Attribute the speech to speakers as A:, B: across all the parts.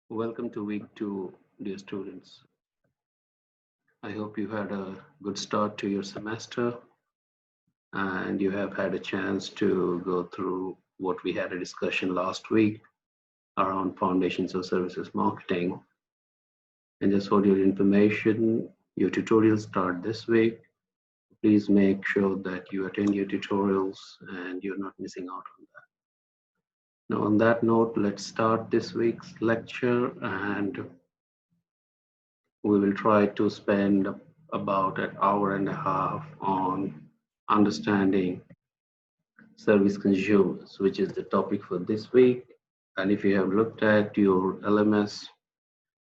A: Welcome to week two, dear students. I hope you had a good start to your semester and you have had a chance to go through what we had a discussion last week around foundations of services marketing. And just for your information, your tutorials start this week. Please make sure that you attend your tutorials and you're not missing out on that. Now, on that note, let's start this week's lecture and we will try to spend about an hour and a half on understanding service consumers, which is the topic for this week. And if you have looked at your LMS,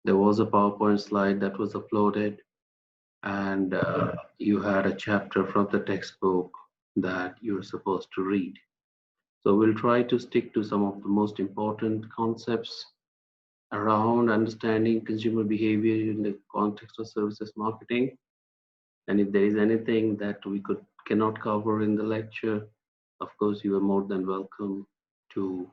A: there was a PowerPoint slide that was uploaded, and you had a chapter from the textbook that you're supposed to read. So we'll try to stick to some of the most important concepts around understanding consumer behavior in the context of services marketing. And if there is anything that we cannot cover in the lecture, of course, you are more than welcome to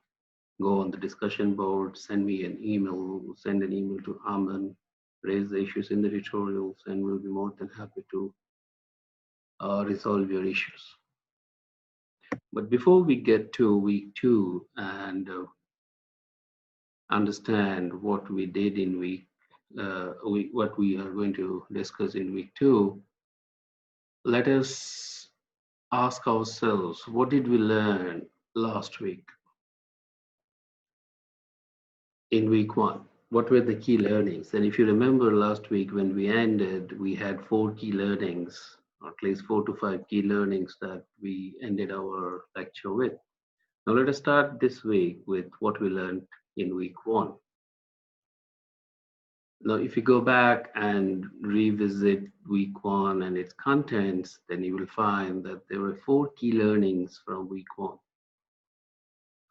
A: go on the discussion board, send me an email, send an email to Aman, raise the issues in the tutorials, and we'll be more than happy to resolve your issues. But before we get to week two and understand what we did in what we are going to discuss in week two, let us ask ourselves, what did we learn last week in week one? What were the key learnings? And if you remember last week when we ended, we had four key learnings, or at least 4 to 5 key learnings that we ended our lecture with. Now let us start this week with what we learned in week one. Now, if you go back and revisit week one and its contents, then you will find that there were four key learnings from week one.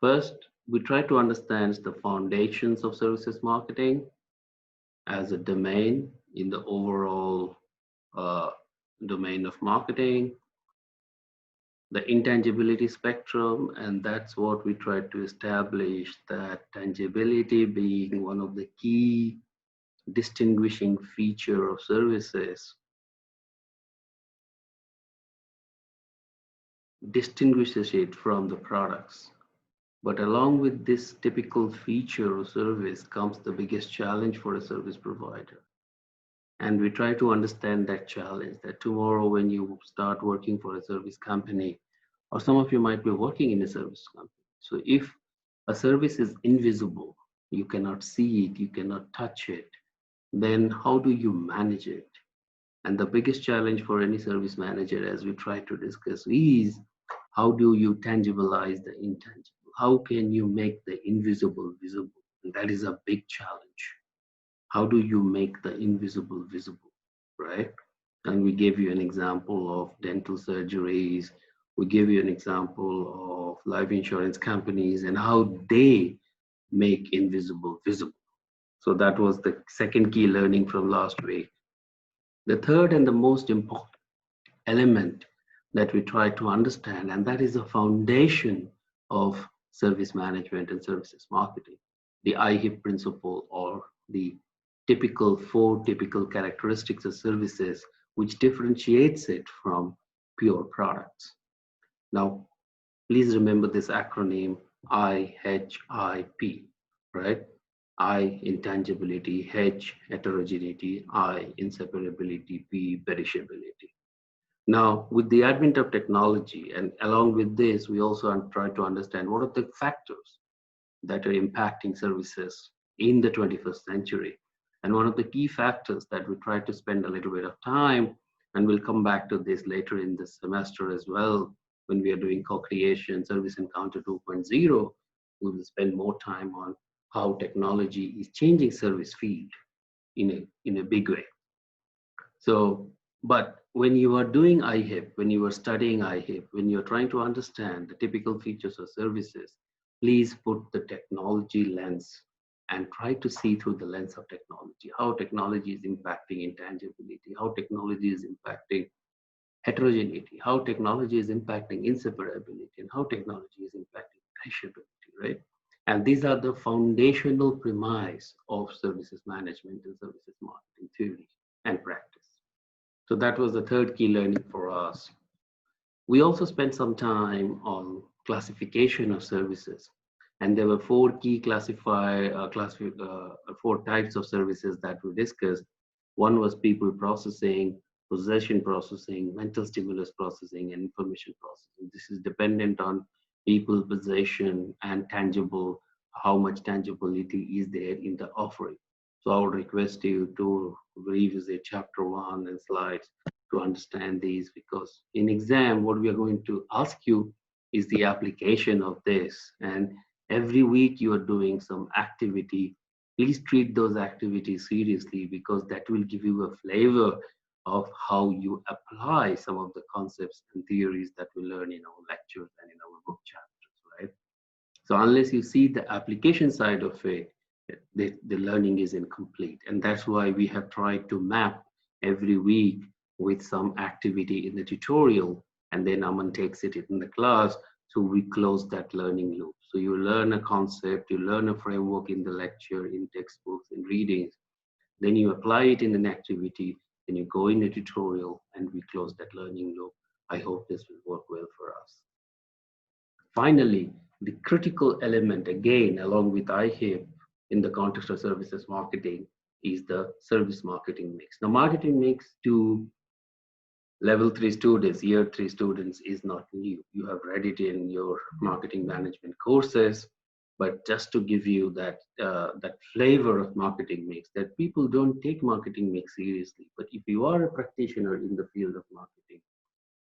A: First, we try to understand the foundations of services marketing as a domain in the overall uh, domain of marketing, the intangibility spectrum, and that's what we try to establish, that tangibility being one of the key distinguishing feature of services, distinguishes it from the products. But along with this typical feature of service comes the biggest challenge for a service provider. And we try to understand that challenge, that tomorrow when you start working for a service company, or some of you might be working in a service company. So if a service is invisible, you cannot see it, you cannot touch it, then how do you manage it? And the biggest challenge for any service manager, as we try to discuss, is how do you tangibilize the intangible? How can you make the invisible visible? And that is a big challenge. How do you make the invisible visible, right? And we gave you an example of dental surgeries. We gave you an example of life insurance companies and how they make invisible visible. So that was the second key learning from last week. The third and the most important element that we try to understand, and that is the foundation of service management and services marketing, the IHIP principle, or the four typical characteristics of services which differentiates it from pure products. Now, please remember this acronym IHIP, right? I, intangibility; H, heterogeneity; I, inseparability; P, perishability. Now, with the advent of technology, and along with this, we also try to understand what are the factors that are impacting services in the 21st century. And one of the key factors that we try to spend a little bit of time, and we'll come back to this later in this semester as well, when we are doing co-creation, Service Encounter 2.0, we will spend more time on how technology is changing service field in a big way. So, but when you are doing IHIP, when you are studying IHIP, when you're trying to understand the typical features of services, please put the technology lens and try to see through the lens of technology, how technology is impacting intangibility, how technology is impacting heterogeneity, how technology is impacting inseparability, and how technology is impacting perishability, right? And these are the foundational premise of services management and services marketing theory and practice. So that was the third key learning for us. We also spent some time on classification of services, and there were four types of services that we discussed. One was people processing, possession processing, mental stimulus processing, and information processing. This is dependent on people, possession, and tangible, how much tangibility is there in the offering. So I would request you to revisit chapter one and slides to understand these, because in exam what we are going to ask you is the application of this, and every week you are doing some activity. Please treat those activities seriously, because that will give you a flavor of how you apply some of the concepts and theories that we learn in our lectures and in our book chapters, right? So unless you see the application side of it, the learning is incomplete. And that's why we have tried to map every week with some activity in the tutorial, and then Aman takes it in the class. So we close that learning loop. So you learn a concept, you learn a framework in the lecture, in textbooks, in readings, then you apply it in an activity, then you go in a tutorial, and we close that learning loop. I hope this will work well for us. Finally, the critical element, again, along with IHIP in the context of services marketing, is the service marketing mix. Now, marketing mix to level 3 students, year 3 students, is not new. You have read it in your marketing management courses, but just to give you that flavor of marketing mix, that people don't take marketing mix seriously. But if you are a practitioner in the field of marketing,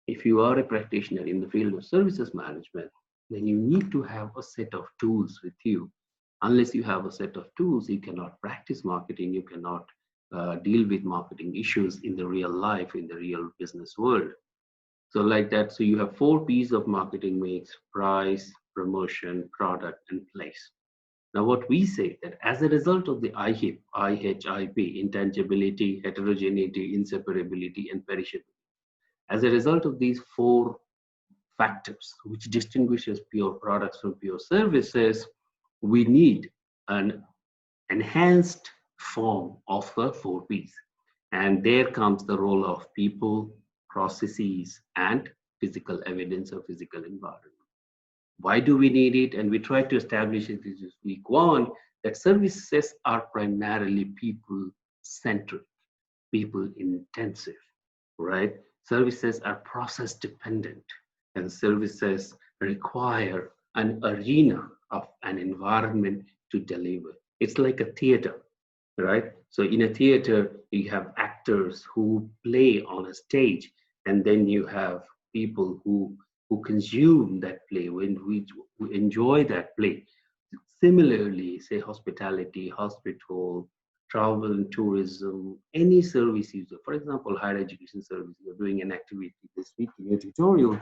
A: if you are a practitioner in the field of services management, then you need to have a set of tools with you. Unless you have a set of tools, you cannot practice marketing, you cannot deal with marketing issues in the real life, in the real business world. So like that, so you have 4 P's of marketing mix: price, promotion, product, and place. Now what we say that as a result of the IHIP, intangibility, heterogeneity, inseparability, and perishability, as a result of these 4 factors which distinguishes pure products from pure services, we need an enhanced form of the 4 Ps. And there comes the role of people, processes, and physical evidence or physical environment. Why do we need it? And we try to establish it this week one, that services are primarily people centric, people intensive, right? Services are process dependent, and services require an arena of an environment to deliver. It's like a theater, right? So in a theater, you have actors who play on a stage, and then you have people who consume that play, when we enjoy that play. Similarly, say hospitality, hospital, travel and tourism, any service user, for example, higher education service, you're doing an activity this week in your tutorial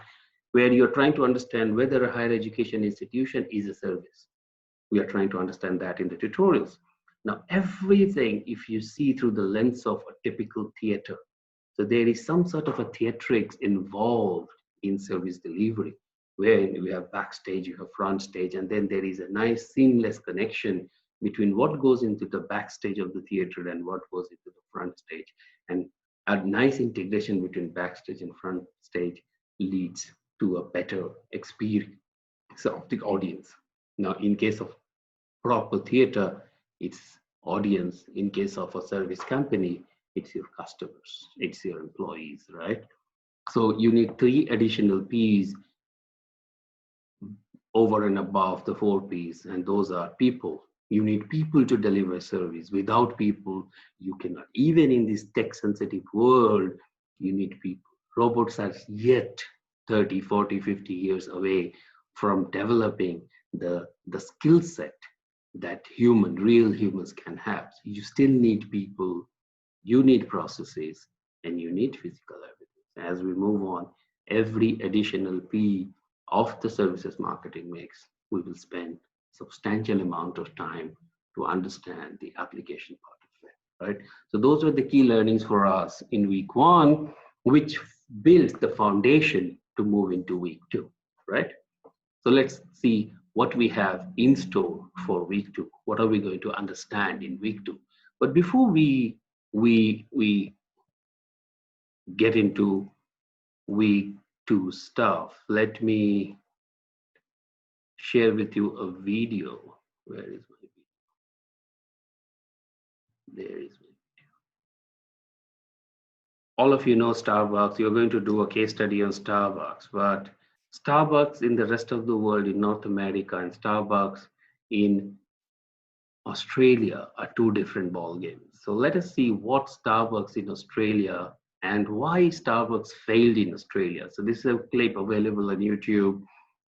A: where you're trying to understand whether a higher education institution is a service. We are trying to understand that in the tutorials. Now, everything, if you see through the lens of a typical theater, so there is some sort of a theatrics involved in service delivery, where we have backstage, you have front stage, and then there is a nice seamless connection between what goes into the backstage of the theater and what goes into the front stage. And a nice integration between backstage and front stage leads to a better experience of the audience. Now, in case of proper theater, it's audience. In case of a service company, it's your customers, it's your employees, right? So you need 3 additional P's over and above the 4 P's, and those are people. You need people to deliver service. Without people, you cannot. Even in this tech-sensitive world, you need people. Robots are yet 30, 40, 50 years away from developing the skill set that real humans can have. So you still need people, you need processes, and you need physical evidence. As we move on, every additional P of the services marketing mix, we will spend substantial amount of time to understand the application part of it, right? So those were the key learnings for us in week 1, which builds the foundation to move into week 2, right? So let's see what we have in store for week two. What are we going to understand in week two? But before we get into week two stuff, let me share with you a video. Where is my video? There is my. All of you know Starbucks. You're going to do a case study on Starbucks, but Starbucks in the rest of the world, in North America, and Starbucks in Australia are two different ball games. So let us see what Starbucks in Australia and why Starbucks failed in Australia. So this is a clip available on YouTube.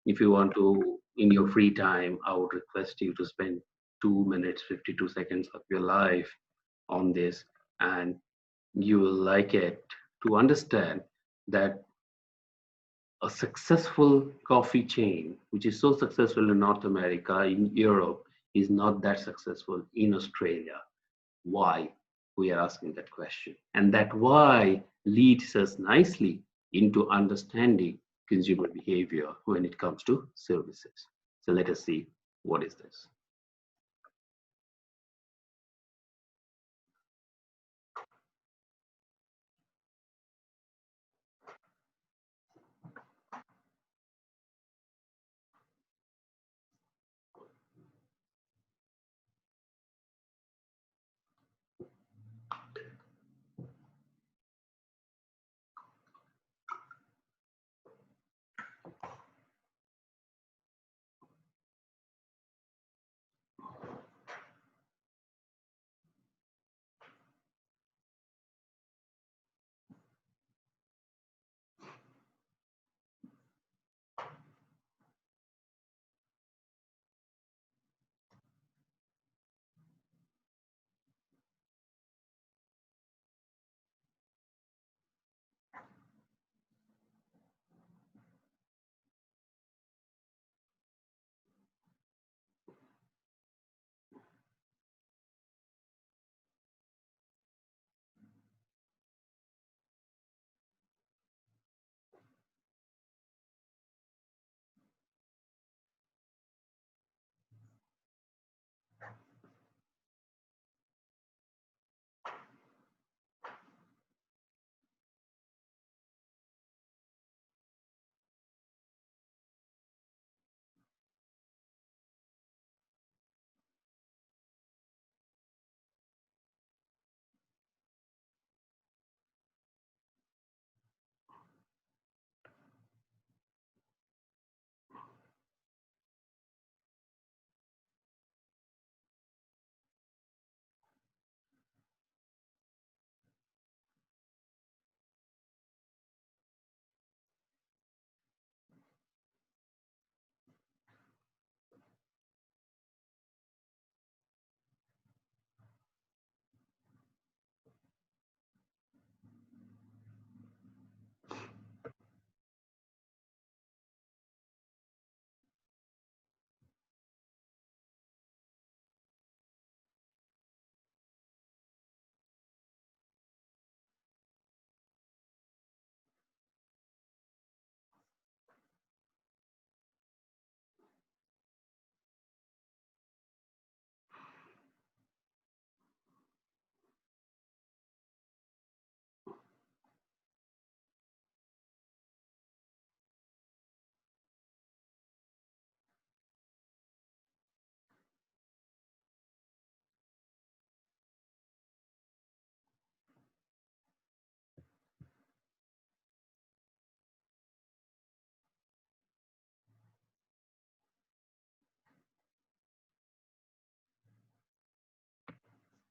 A: If you want to, in your free time, I would request you to spend 2 minutes, 52 seconds of your life on this, and you will like it to understand that a successful coffee chain, which is so successful in North America, in Europe, is not that successful in Australia. Why? We are asking that question. And that why leads us nicely into understanding consumer behavior when it comes to services. So let us see what is this.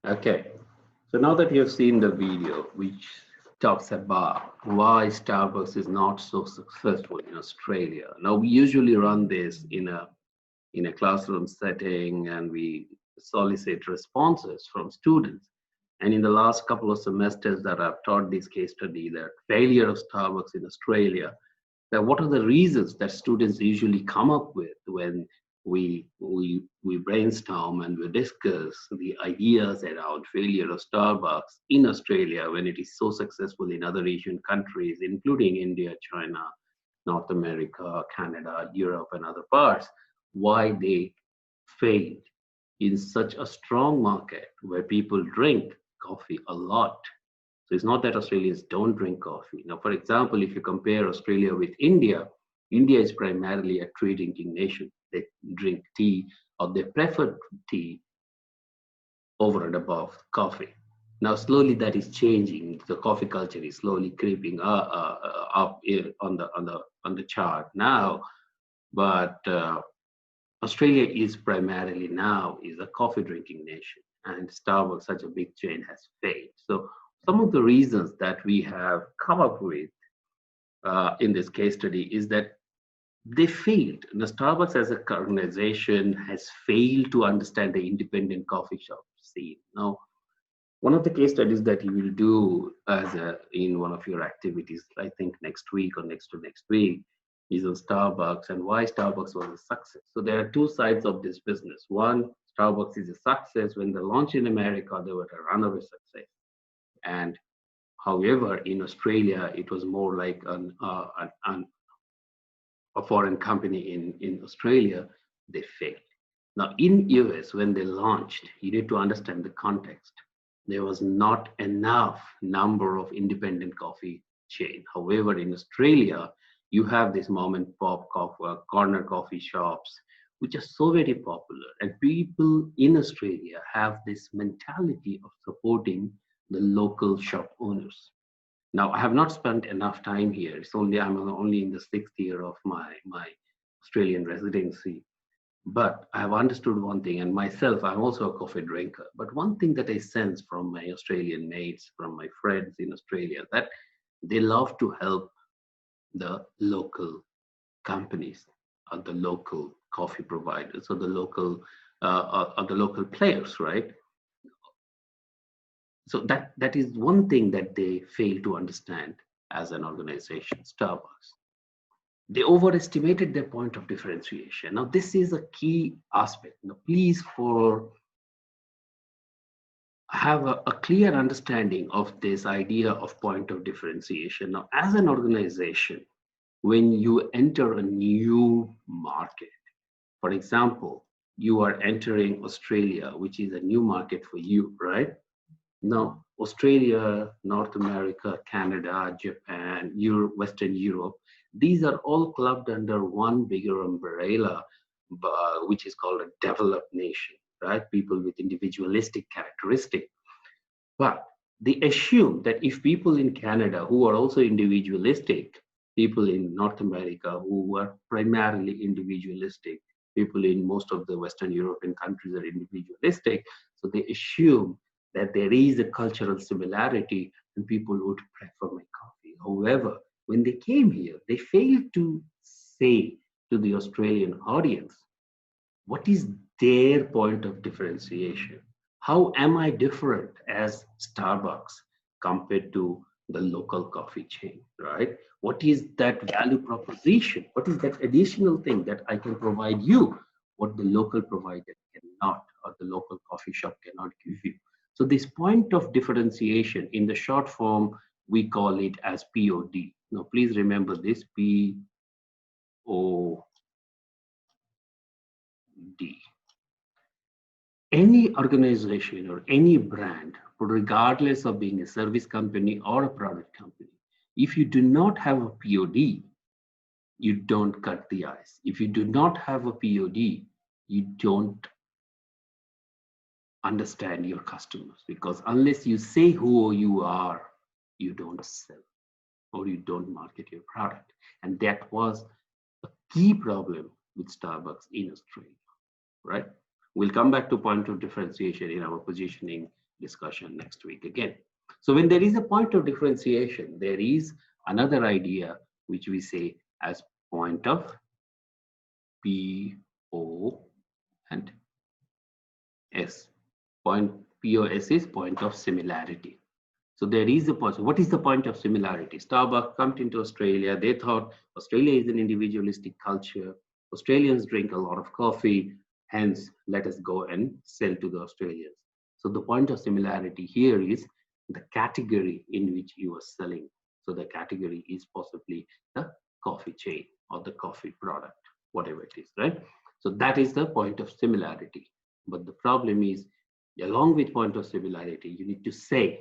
A: Okay, so now that you've seen the video, which talks about why Starbucks is not so successful in Australia. Now we usually run this in a classroom setting, and we solicit responses from students. And in the last couple of semesters that I've taught this case study, that failure of Starbucks in Australia, that what are the reasons that students usually come up with when we brainstorm and we discuss the ideas around failure of Starbucks in Australia when it is so successful in other Asian countries, including India, China, North America, Canada, Europe, and other parts. why they failed in such a strong market where people drink coffee a lot. So it's not that Australians don't drink coffee. Now, for example, if you compare Australia with India, India is primarily a tea drinking nation. They drink tea, or they prefer tea over and above coffee. Now, slowly that is changing. The coffee culture is slowly creeping up here on the chart now. But Australia is primarily now is a coffee drinking nation, and Starbucks, such a big chain, has failed. So some of the reasons that we have come up with in this case study is that they failed. Now, Starbucks as an organization has failed to understand the independent coffee shop scene. Now, one of the case studies that you will do in one of your activities, I think next week or next to next week, is on Starbucks and why Starbucks was a success. So there are two sides of this business. One, Starbucks is a success. When they launched in America, they were a runaway success. And however, in Australia, it was more like a foreign company in Australia, they failed. Now, in US, when they launched, you need to understand the context. There was not enough number of independent coffee chain. However, in Australia, you have this mom and pop coffee, corner coffee shops, which are so very popular. And people in Australia have this mentality of supporting the local shop owners. Now, I have not spent enough time here. I'm only in the sixth year of my Australian residency. But I have understood one thing, and myself, I'm also a coffee drinker. But one thing that I sense from my Australian mates, from my friends in Australia, that they love to help the local companies, or the local coffee providers, or the local players, right? So that is one thing that they fail to understand as an organization, Starbucks. They overestimated their point of differentiation. Now, this is a key aspect. Now, please, for have a clear understanding of this idea of point of differentiation. Now, as an organization, when you enter a new market, for example, you are entering Australia, which is a new market for you, right? Now, Australia, North America, Canada, Japan, Europe, Western Europe, these are all clubbed under one bigger umbrella, which is called a developed nation, right? People with individualistic characteristics. But they assume that if people in Canada who are also individualistic, people in North America who are primarily individualistic, people in most of the Western European countries are individualistic, so they assume that there is a cultural similarity and people would prefer my coffee. However, when they came here, they failed to say to the Australian audience, what is their point of differentiation? How am I different as Starbucks compared to the local coffee chain, right? What is that value proposition? What is that additional thing that I can provide you, what the local provider cannot, or the local coffee shop cannot give you? So this point of differentiation, in the short form, we call it as POD. Now, please remember this, POD. Any organization or any brand, regardless of being a service company or a product company, if you do not have a POD, you don't cut the ice. If you do not have a POD, you don't understand your customers, because unless you say who you are, you don't sell or you don't market your product. And that was a key problem with Starbucks in Australia, right? We'll come back to point of differentiation in our positioning discussion next week again. So when there is a point of differentiation, there is another idea which we say as point of PO and S. Point POS is point of similarity. So there is a point. What is the point of similarity? Starbucks come into Australia. They thought Australia is an individualistic culture. Australians drink a lot of coffee. Hence, let us go and sell to the Australians. So the point of similarity here is the category in which you are selling. So the category is possibly the coffee chain or the coffee product, whatever it is, right? So that is the point of similarity. But the problem is, along with point of similarity, you need to say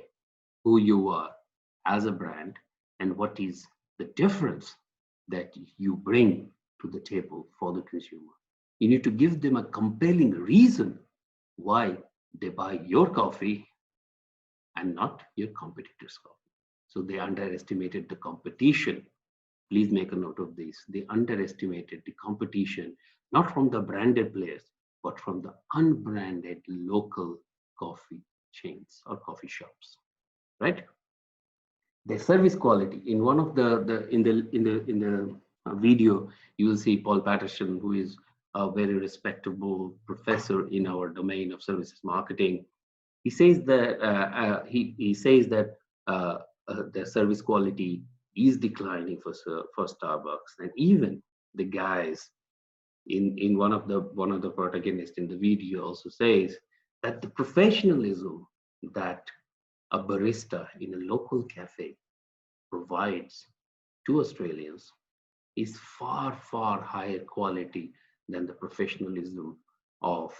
A: who you are as a brand and what is the difference that you bring to the table for the consumer. You need to give them a compelling reason why they buy your coffee and not your competitor's coffee. So they underestimated the competition. Please make a note of this. They underestimated the competition, not from the branded players, but from the unbranded local coffee chains or coffee shops, right? Their service quality in one of the in the video, you will see Paul Patterson, who is a very respectable professor in our domain of services marketing. He says that he says that the service quality is declining for Starbucks, and even the guys in one of the protagonists in the video also says that the professionalism that a barista in a local cafe provides to Australians is far higher quality than the professionalism of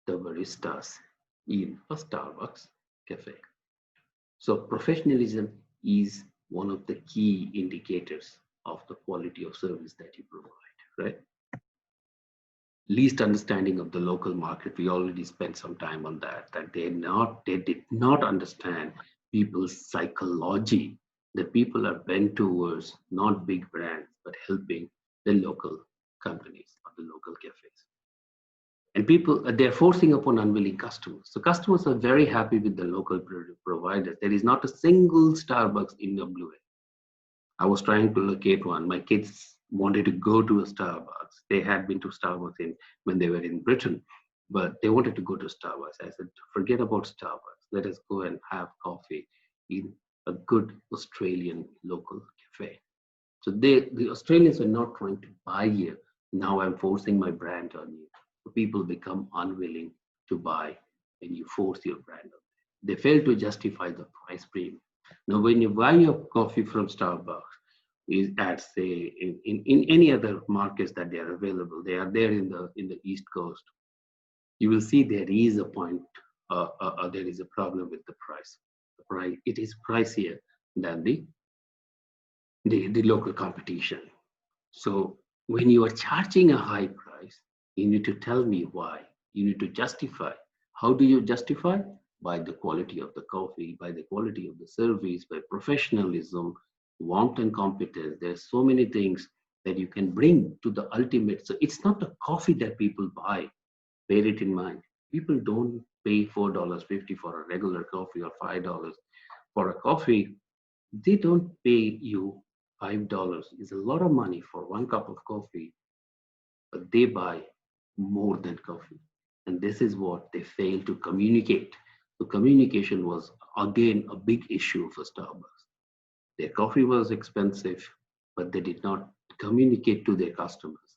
A: the baristas in a Starbucks cafe. So professionalism is one of the key indicators of the quality of service that you provide, right? Least understanding of the local market. We already spent some time on that, that they did not understand people's psychology, that people are bent towards not big brands, but helping the local companies or the local cafes. And people, they're forcing upon unwilling customers. So customers are very happy with the local providers. There is not a single Starbucks in WA. I was trying to locate one. My kids wanted to go to a Starbucks. They had been to Starbucks when they were in Britain, but they wanted to go to Starbucks. I said, forget about Starbucks. Let us go and have coffee in a good Australian local cafe. So the Australians are not trying to buy here. Now I'm forcing my brand on you. So people become unwilling to buy when you force your brand on them. They fail to justify the price premium. Now, when you buy your coffee from Starbucks, is at say in any other markets that they are available, they are there in the East Coast. You will see there is a point, there is a problem with the price. The price, it is pricier than the local competition. So when you are charging a high price, you need to tell me why. You need to justify. How do you justify? By the quality of the coffee, by the quality of the service, by professionalism, warmth and competence. There's so many things that you can bring to the ultimate. So it's not the coffee that people buy. Bear it in mind. People don't pay $4.50 for a regular coffee or $5 for a coffee. They don't pay you $5. It's a lot of money for one cup of coffee, but they buy more than coffee. And this is what they fail to communicate. So communication was again a big issue for Starbucks. Their coffee was expensive, but they did not communicate to their customers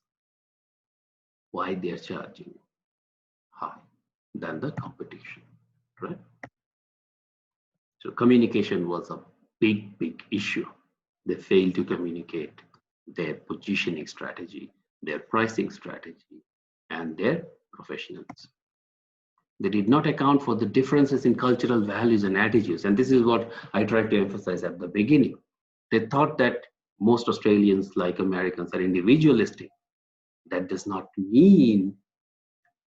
A: why they are charging high than the competition, right? So communication was a big issue. They failed to communicate their positioning strategy, their pricing strategy, and their professionalism. They did not account for the differences in cultural values and attitudes. And this is what I tried to emphasize at the beginning. They thought that most Australians, like Americans, are individualistic. That does not mean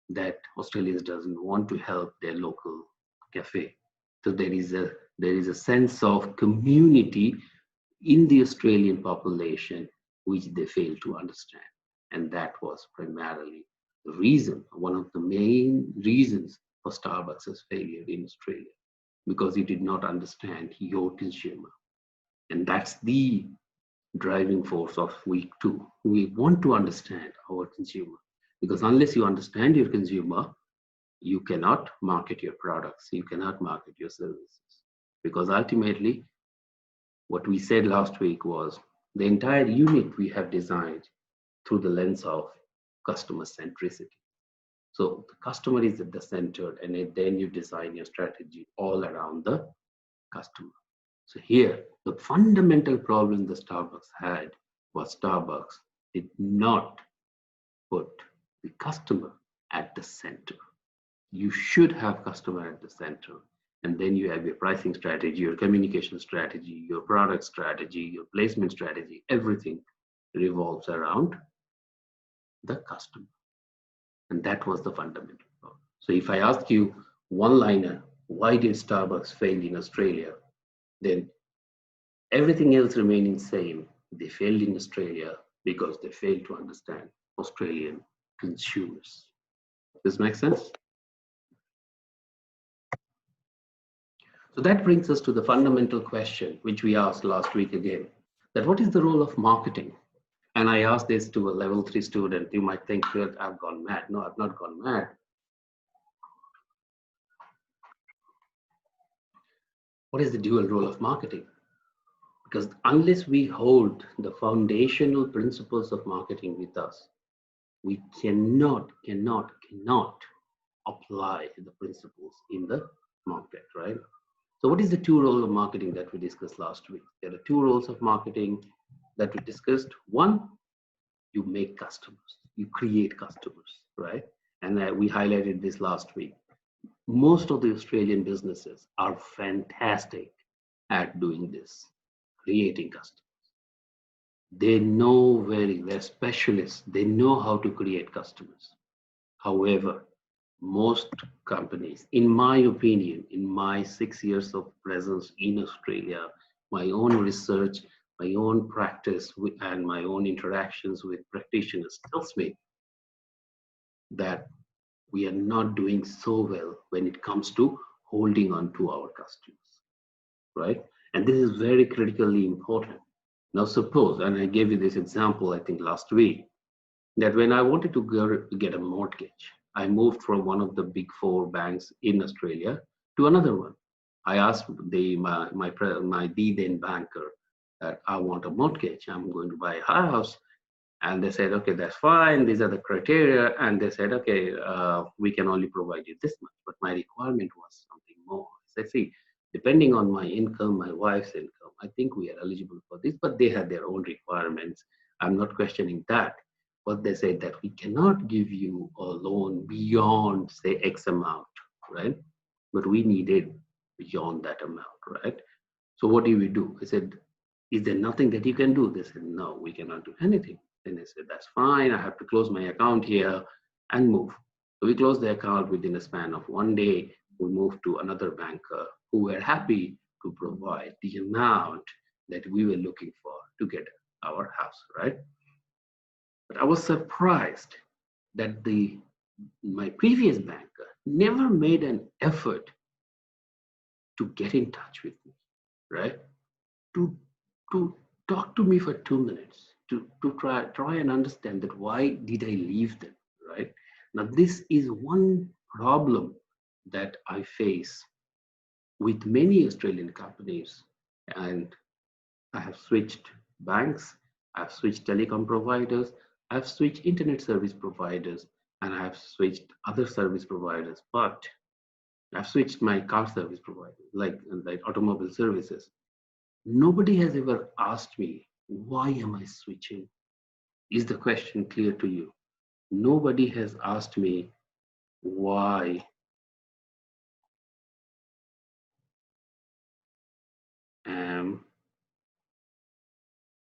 A: that Australians doesn't want to help their local cafe. So there is a sense of community in the Australian population which they fail to understand. And that was primarily the reason, one of the main reasons for Starbucks' failure in Australia, because you did not understand your consumer. And that's the driving force of week two. We want to understand our consumer, because unless you understand your consumer, you cannot market your products, you cannot market your services. Because ultimately, what we said last week was the entire unit we have designed through the lens of customer centricity. So the customer is at the center, and then you design your strategy all around the customer. So here, the fundamental problem the Starbucks had was Starbucks did not put the customer at the center. You should have customer at the center. And then you have your pricing strategy, your communication strategy, your product strategy, your placement strategy. Everything revolves around the customer. And that was the fundamental problem. So if I ask you one liner, why did Starbucks fail in Australia? Then everything else remaining same. They failed in Australia because they failed to understand Australian consumers. Does this make sense? So that brings us to the fundamental question, which we asked last week again, that what is the role of marketing? And I asked this to a level 3 student. You might think that I've gone mad. No, I've not gone mad. What is the dual role of marketing? Because unless we hold the foundational principles of marketing with us, we cannot apply the principles in the market, right? So what is the two roles of marketing that we discussed last week? There are two roles of marketing that we discussed. One, you make customers, you create customers, right? And we highlighted this last week. Most of the Australian businesses are fantastic at doing this, creating customers. They're specialists. They know how to create customers. However, most companies, in my opinion, in my 6 years of presence in Australia, my own research, my own practice, and my own interactions with practitioners tells me that we are not doing so well when it comes to holding on to our customers, right? And this is very critically important. Now, suppose, and I gave you this example, I think last week, that when I wanted to get a mortgage, I moved from one of the big four banks in Australia to another one. I asked my then banker that I want a mortgage. I'm going to buy a house. And they said, okay, that's fine. These are the criteria. And they said, okay, we can only provide you this much. But my requirement was something more. I said, see, depending on my income, my wife's income, I think we are eligible for this. But they had their own requirements. I'm not questioning that. But they said that we cannot give you a loan beyond, say, X amount, right? But we needed beyond that amount, right? So what do we do? I said, is there nothing that you can do? They said, no, we cannot do anything. And I said, that's fine. I have to close my account here and move. So we closed the account within a span of one day. We moved to another banker who were happy to provide the amount that we were looking for to get our house, right? But I was surprised that my previous banker never made an effort to get in touch with me, right? To talk to me for 2 minutes, to try and understand that why did I leave them, right? Now this is one problem that I face with many Australian companies, and I have switched banks, I've switched telecom providers, I've switched internet service providers, and I've switched other service providers, but I've switched my car service provider, like automobile services. Nobody has ever asked me, why am I switching? Is the question clear to you? Nobody has asked me, why am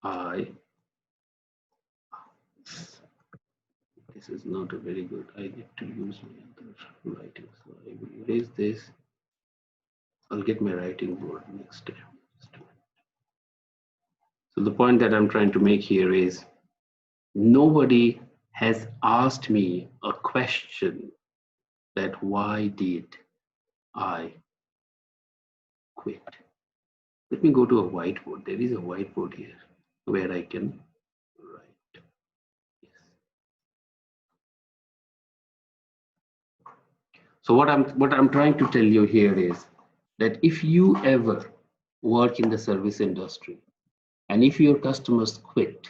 A: I? This is not a very good. I need to use my other writing. So I will erase this. I'll get my writing board next time. So the point that I'm trying to make here is nobody has asked me a question that why did I quit? Let me go to a whiteboard. There is a whiteboard here where I can write. Yes. So what I'm trying to tell you here is that if you ever work in the service industry and if your customers quit,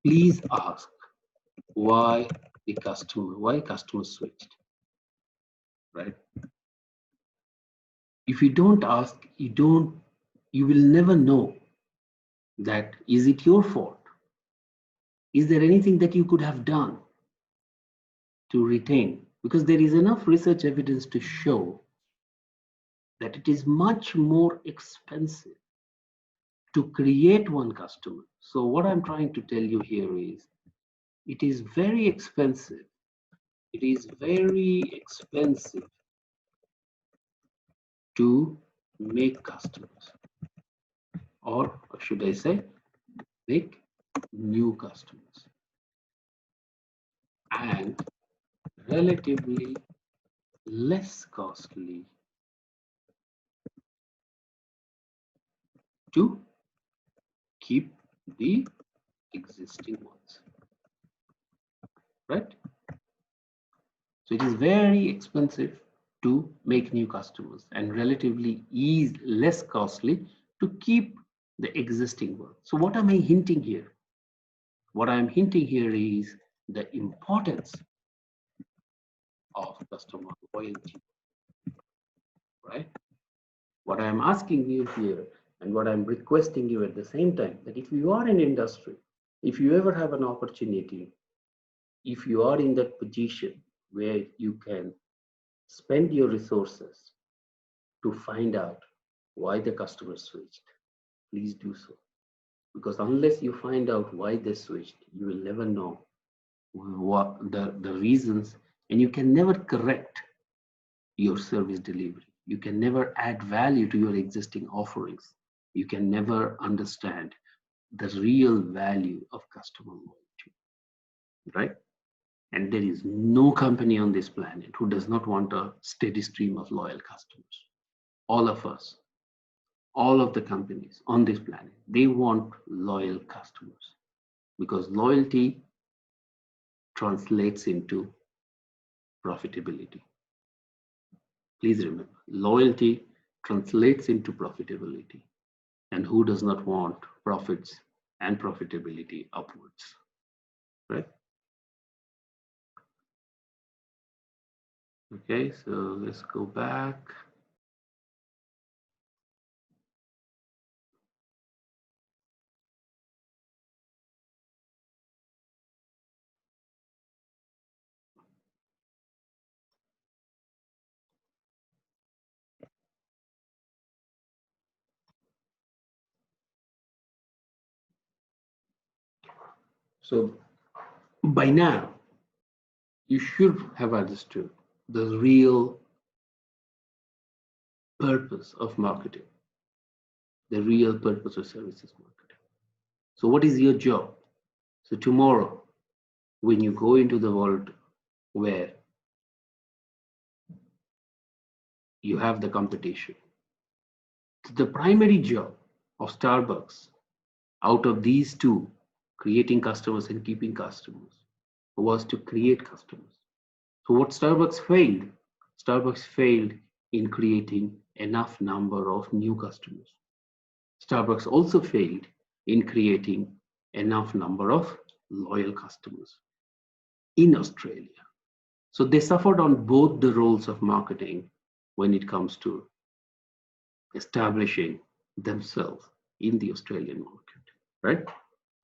A: please ask why customers switched, right? If you don't ask, you will never know that is it your fault? Is there anything that you could have done? to retain, because there is enough research evidence to show that it is much more expensive to create one customer. So what I'm trying to tell you here is it is very expensive. It is very expensive to make customers, or should I say, make new customers, and relatively less costly to keep the existing ones, right? So it is very expensive to make new customers and relatively less costly to keep the existing ones. So what am I hinting here? What I'm hinting here is the importance of customer loyalty, right? What I'm asking you here and what I'm requesting you at the same time, that if you are in industry, if you ever have an opportunity, if you are in that position where you can spend your resources to find out why the customer switched, please do so. Because unless you find out why they switched, you will never know what the reasons, and you can never correct your service delivery. You can never add value to your existing offerings. You can never understand the real value of customer loyalty, right? And there is no company on this planet who does not want a steady stream of loyal customers. All of us, all of the companies on this planet, they want loyal customers because loyalty translates into profitability. Please remember, loyalty translates into profitability. And who does not want profits and profitability upwards, right? Okay, so let's go back. So by now, you should have understood the real purpose of marketing, the real purpose of services marketing. So what is your job? So tomorrow, when you go into the world where you have the competition, the primary job of Starbucks out of these two, creating customers and keeping customers, was to create customers. So what Starbucks failed? Starbucks failed in creating enough number of new customers. Starbucks also failed in creating enough number of loyal customers in Australia. So they suffered on both the roles of marketing when it comes to establishing themselves in the Australian market, right?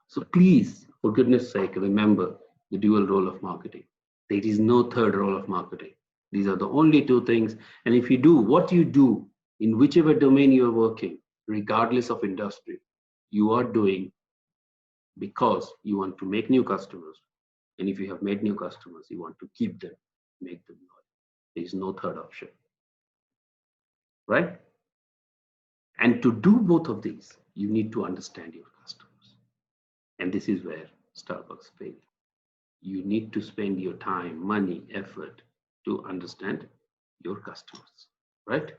A: So please, for goodness sake, remember the dual role of marketing. There is no third role of marketing. These are the only two things. And if you do what you do in whichever domain you're working, regardless of industry, you are doing because you want to make new customers. And if you have made new customers, you want to keep them, make them loyal. There is no third option, right? And to do both of these, you need to understand your customers. And this is where Starbucks failed. You need to spend your time, money, effort to understand your customers, right?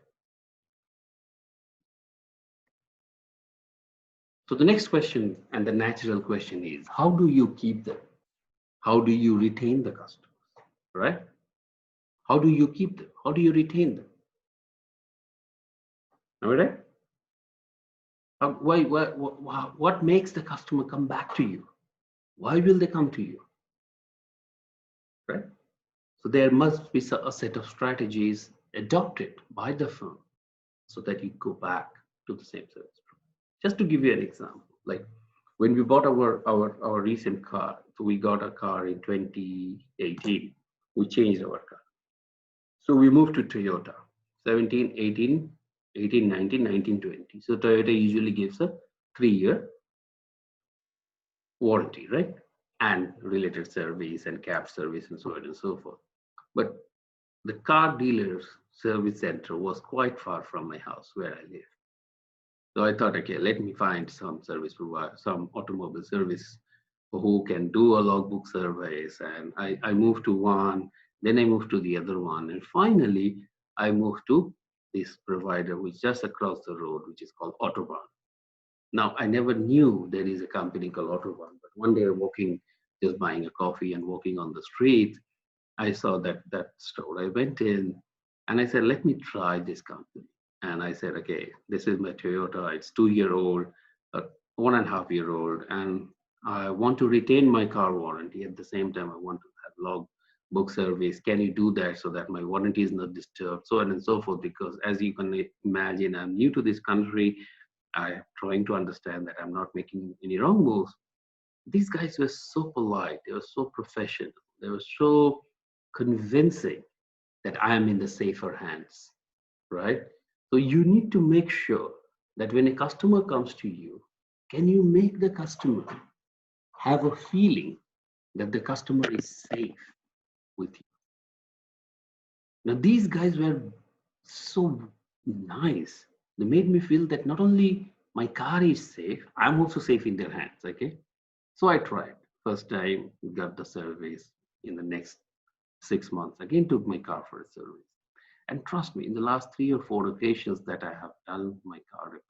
A: So the next question and the natural question is, how do you keep them? How do you retain the customers, right? How do you keep them? How do you retain them? All right? What makes the customer come back to you? Why will they come to you, right? So there must be a set of strategies adopted by the firm so that you go back to the same service. Just to give you an example, like when we bought our recent car, so we got a car in 2018. We changed our car. So we moved to Toyota, 17, 18, 18, 19, 19, 20. So Toyota usually gives a 3-year warranty, right? And related service and cab service and so on and so forth. But the car dealer's service center was quite far from my house where I live. So I thought, okay, let me find some service provider, some automobile service who can do a logbook service. And I moved to one, then I moved to the other one. And finally, I moved to this provider, which is just across the road, which is called Autobahn. Now, I never knew there is a company called Autobahn, but one day walking, just buying a coffee and walking on the street, I saw that store. I went in and I said, let me try this company. And I said, okay, this is my Toyota. It's 2-year old, 1.5-year old, and I want to retain my car warranty. At the same time, I want to have log book service. Can you do that so that my warranty is not disturbed, so on and so forth? Because as you can imagine, I'm new to this country. I'm trying to understand that I'm not making any wrong moves. These guys were so polite. They were so professional. They were so convincing that I am in the safer hands, right? So you need to make sure that when a customer comes to you, can you make the customer have a feeling that the customer is safe with you? Now, these guys were so nice. They made me feel that not only my car is safe, I'm also safe in their hands, okay? So I tried. First time, got the service. In the next 6 months, again took my car for a service. And trust me, in the last 3 or 4 occasions that I have done my car repair,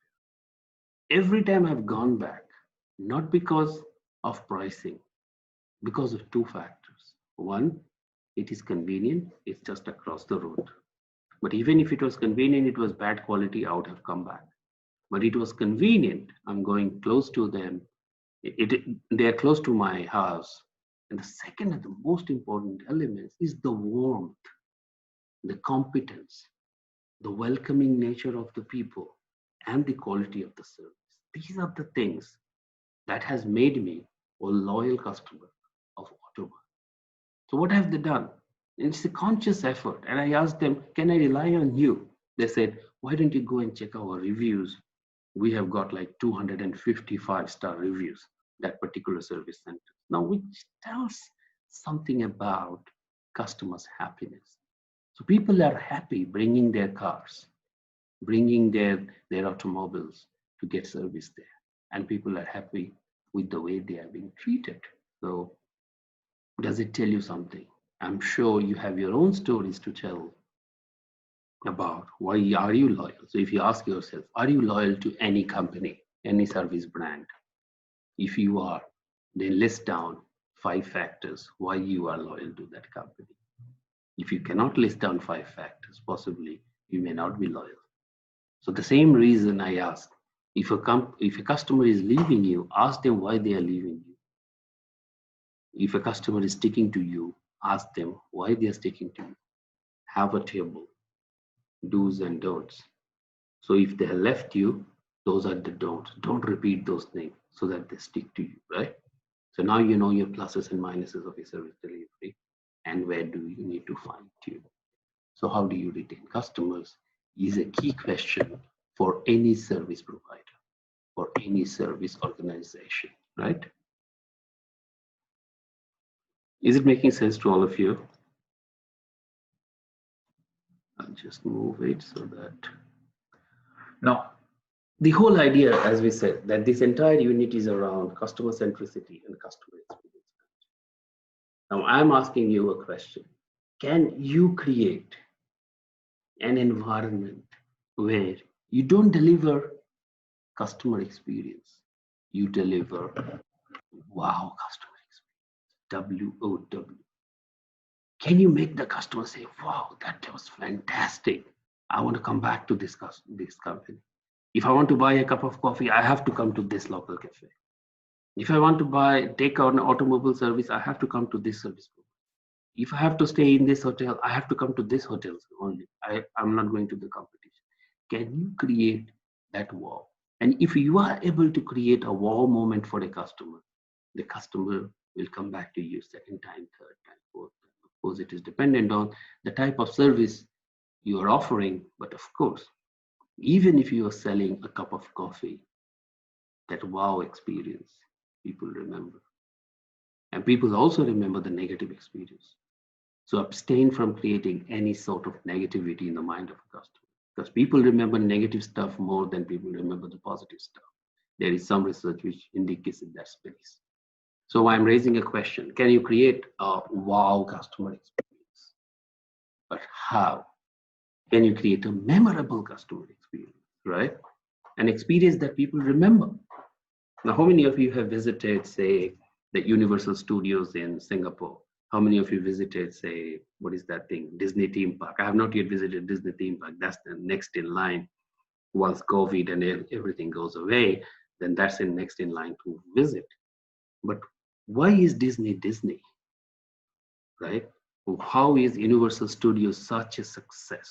A: every time I've gone back, not because of pricing, because of two factors. One, it is convenient, it's just across the road. But even if it was convenient, it was bad quality, I would have come back. But it was convenient, I'm going close to them, they are close to my house. And the second and the most important element is the warmth, the competence, the welcoming nature of the people, and the quality of the service. These are the things that has made me a loyal customer of Autobahn. So what have they done? It's a conscious effort. And I asked them, can I rely on you? They said, why don't you go and check our reviews? We have got like 255-star reviews, that particular service center. Now, which tells something about customers' happiness. So people are happy bringing their cars, bringing their automobiles to get service there. And people are happy with the way they are being treated. So does it tell you something? I'm sure you have your own stories to tell about why are you loyal. So if you ask yourself, are you loyal to any company, any service brand? If you are, then list down 5 factors why you are loyal to that company. If you cannot list down 5 factors, possibly you may not be loyal. So the same reason I ask, if a customer is leaving you, ask them why they are leaving you. If a customer is sticking to you, ask them why they are sticking to you. Have a table, do's and don'ts. So if they have left you, those are the don'ts. Don't repeat those things so that they stick to you, right? So now you know your pluses and minuses of your service delivery and where do you need to fine tune. So how do you retain customers is a key question for any service provider or any service organization, right? Is it making sense to all of you? I'll just move it so that. Now, the whole idea, as we said, that this entire unit is around customer centricity and customer experience. Now, I'm asking you a question. Can you create an environment where you don't deliver customer experience, you deliver wow customer experience, WOW? Can you make the customer say, wow, that was fantastic. I want to come back to this company. If I want to buy a cup of coffee, I have to come to this local cafe. If I want to take out an automobile service, I have to come to this service provider. If I have to stay in this hotel, I have to come to this hotel only. I'm not going to the competition. Can you create that wow? And if you are able to create a wow moment for a customer, the customer will come back to you second time, third time, fourth time. course, it is dependent on the type of service you are offering. But of course, even if you are selling a cup of coffee, that wow experience people remember. And people also remember the negative experience. So abstain from creating any sort of negativity in the mind of a customer, because people remember negative stuff more than people remember the positive stuff. There is some research which indicates in that space. So I'm raising a question. Can you create a wow customer experience? But how? Can you create a memorable customer experience, right? An experience that people remember. Now, how many of you have visited, say, the Universal Studios in Singapore? How many of you visited, say, what is that thing, Disney theme park? I have not yet visited Disney theme park. That's the next in line. Once COVID and everything goes away, then that's the next in line to visit. But why is Disney Disney, right? How is Universal Studios such a success?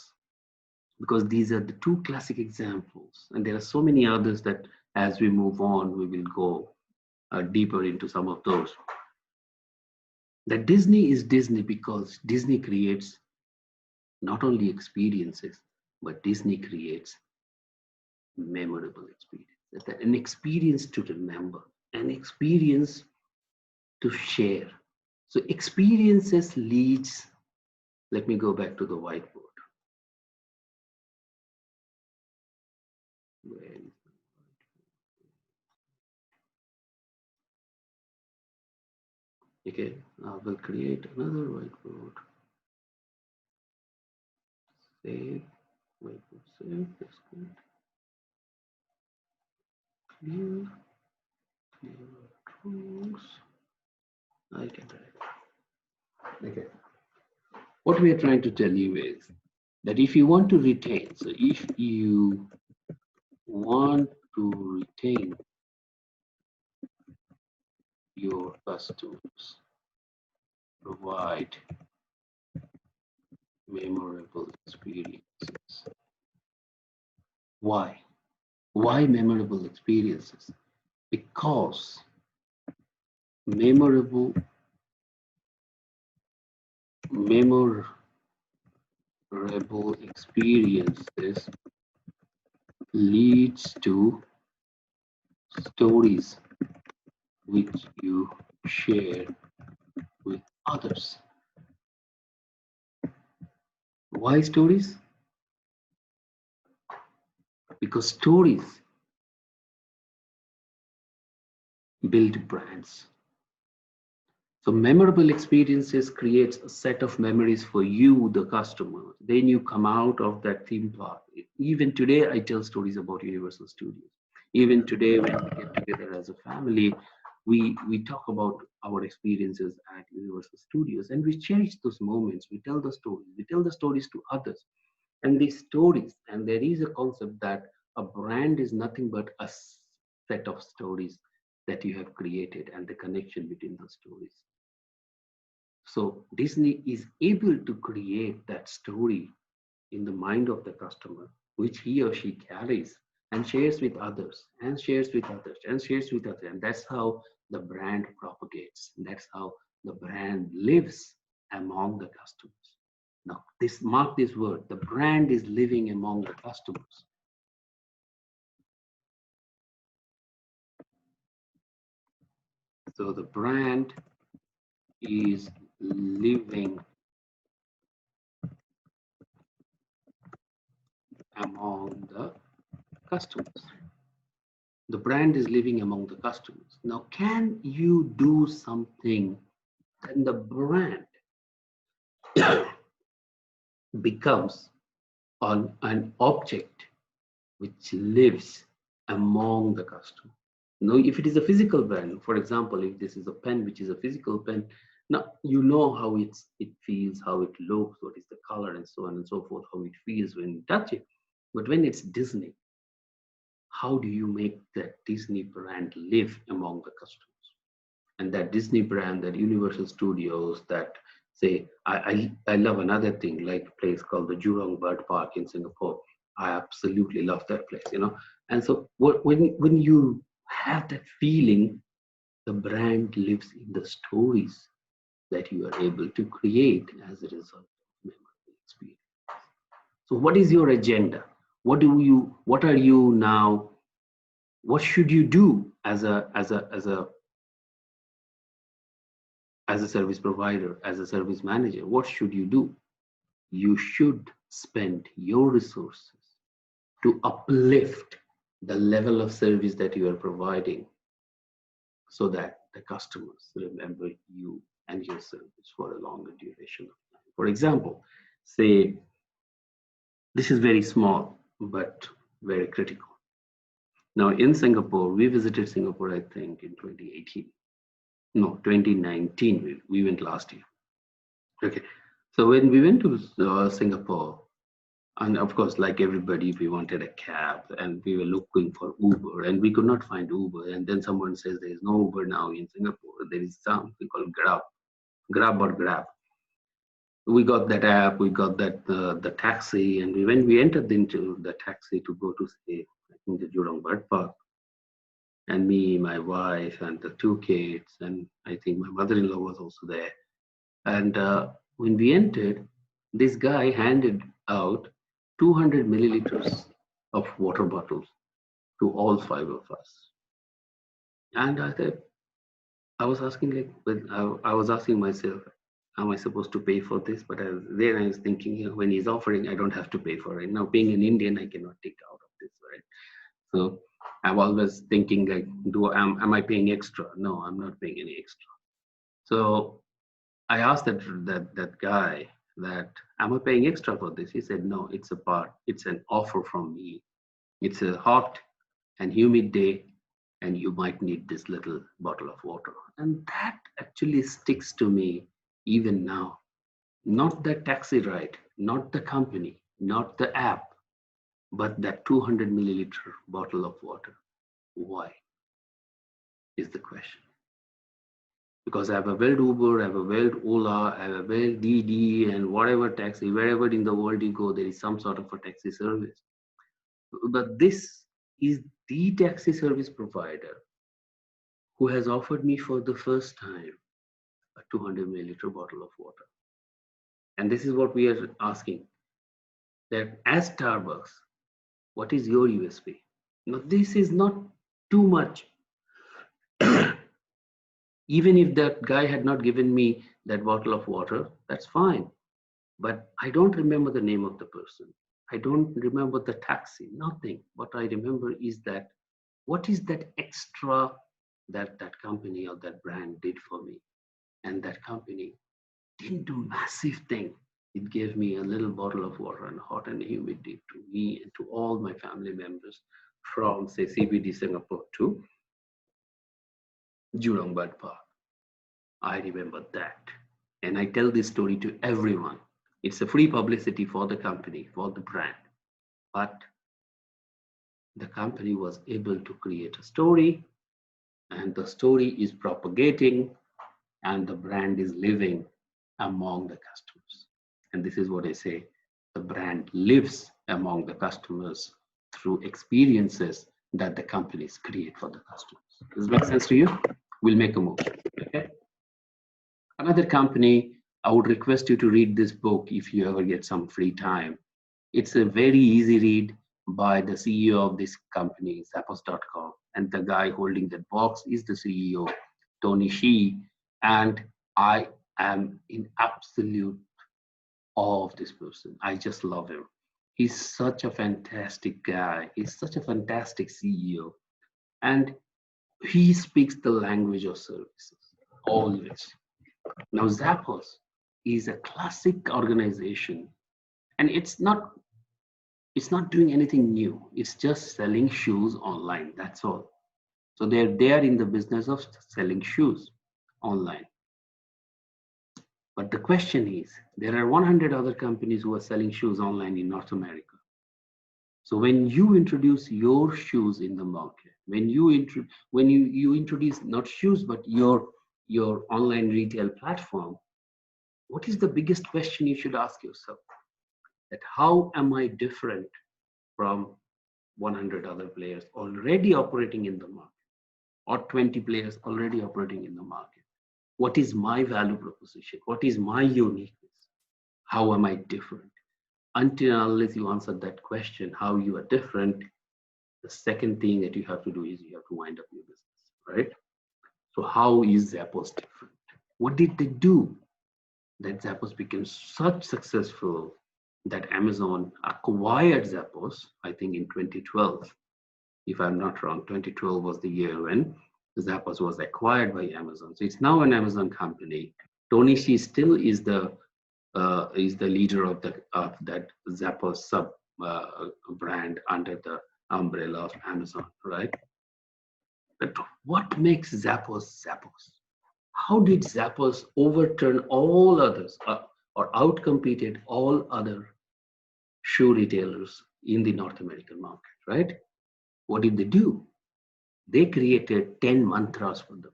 A: Because these are the two classic examples, and there are so many others that as we move on, we will go deeper into some of those. That Disney is Disney because Disney creates not only experiences, but Disney creates memorable experience, an experience to remember, an experience to share. So experiences leads, let me go back to the whiteboard. Where is the whiteboard? Okay, I will create another whiteboard. Save, whiteboard save, that's good. Clear, clear rules. I can write. Okay. What we are trying to tell you is that if you want to retain, so if you want to retain your customers, provide memorable experiences. Why? Why memorable experiences? Because memorable experiences leads to stories which you share with others. Why stories? Because stories build brands. So memorable experiences creates a set of memories for you, the customer. Then you come out of that theme park. Even today, I tell stories about Universal Studios. Even today, when we get together as a family, we talk about our experiences at Universal Studios, and we cherish those moments. We tell the stories. We tell the stories to others, and these stories. And there is a concept that a brand is nothing but a set of stories that you have created, and the connection between those stories. So Disney is able to create that story in the mind of the customer, which he or she carries and shares with others, and shares with others, and shares with others. And that's how the brand propagates. That's how the brand lives among the customers. Now, mark this word, the brand is living among the customers. So the brand is living among the customers. The brand is living among the customers. Now, can you do something and the brand becomes an object which lives among the customer? Now, if it is a physical brand, for example, if this is a pen, which is a physical pen, now you know how it feels, how it looks, what is the color, and so on and so forth, how it feels when you touch it. But when it's Disney, how do you make that Disney brand live among the customers? And that Disney brand, that Universal Studios, that say, I love another thing, like a place called the Jurong Bird Park in Singapore. I absolutely love that place, you know. And so when you have that feeling, the brand lives in the stories that you are able to create as a result of memorable experience. So what is your agenda? What are you now? What should you do as a service provider, as a service manager? What should you do? You should spend your resources to uplift the level of service that you are providing so that the customers remember you and your service for a longer duration of time. For example, say this is very small but very critical. Now, in Singapore, we visited Singapore, I think, in 2018. No, 2019. We went last year. Okay. So when we went to Singapore, and of course, like everybody, we wanted a cab and we were looking for Uber and we could not find Uber. And then someone says there is no Uber now in Singapore. There is something called Grab or Grab. We got that app, we got that the taxi, and when we entered into the taxi to go to say, I think the Jurong Bird Park, and me, my wife, and the two kids, and I think my mother-in-law was also there. And when we entered, this guy handed out 200 milliliters of water bottles to all five of us. And I thought, I was asking like, I was asking myself, am I supposed to pay for this? But then I was thinking, when he's offering, I don't have to pay for it. Now, being an Indian, I cannot take out of this, right? So I'm always thinking like, am I paying extra? No, I'm not paying any extra. So I asked that guy that, am I paying extra for this? He said, no, it's an offer from me. It's a hot and humid day, and you might need this little bottle of water. And that actually sticks to me even now. Not the taxi ride, not the company, not the app, but that 200 milliliter bottle of water. Why is the question? Because I've availed Uber, I've availed Ola, I've availed DD and whatever taxi, wherever in the world you go, there is some sort of a taxi service. But this is the taxi service provider who has offered me for the first time a 200 milliliter bottle of water. And this is what we are asking, that as Starbucks, what is your USP? Now, this is not too much. Even if that guy had not given me that bottle of water, that's fine. But I don't remember the name of the person. I don't remember the taxi, nothing. What I remember is that what is that extra that that company or that brand did for me? And that company didn't do massive thing. It gave me a little bottle of water and hot and humid day to me and to all my family members from say CBD Singapore to Jurong Bird Park. I remember that. And I tell this story to everyone. It's a free publicity for the company, for the brand. But the company was able to create a story, and the story is propagating, and the brand is living among the customers. And this is what I say, the brand lives among the customers through experiences that the companies create for the customers. Does that make sense to you? We'll make a move. Okay. Another company, I would request you to read this book if you ever get some free time. It's a very easy read by the CEO of this company, Zappos.com. And the guy holding that box is the CEO, Tony Hsieh. And I am in absolute awe of this person. I just love him. He's such a fantastic guy. He's such a fantastic CEO. And he speaks the language of services, always. Now, Zappos is a classic organization, and it's not doing anything new. It's just selling shoes online. That's all. So they are in the business of selling shoes online. But the question is, there are 100 other companies who are selling shoes online in North America. So when you introduce your shoes in the market, when you introduce not shoes but your online retail platform, what is the biggest question you should ask yourself? That how am I different from 100 other players already operating in the market, or 20 players already operating in the market? What is my value proposition? What is my uniqueness? How am I different? Until unless you answer that question, how you are different, the second thing that you have to do is you have to wind up your business, right? So how is Zappos different? What did they do that Zappos became such successful that Amazon acquired Zappos, I think in 2012, if I'm not wrong. 2012 was the year when Zappos was acquired by Amazon. So it's now an Amazon company. Tony Xi still is the leader of that Zappos sub brand under the umbrella of Amazon, right? But what makes Zappos Zappos? How did Zappos overturn all others or outcompeted all other shoe retailers in the North American market, right? What did they do? They created 10 mantras for themselves.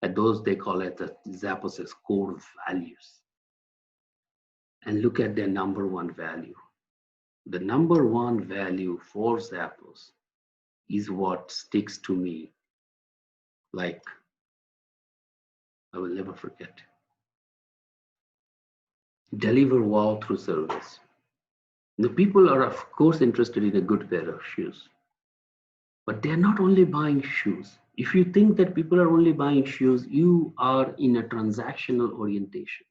A: And those they call it the Zappos' core values. And look at their number one value. The number one value for Zappos is what sticks to me like I will never forget. Deliver wow through service. The people are, of course, interested in a good pair of shoes, but they're not only buying shoes. If you think that people are only buying shoes, you are in a transactional orientation.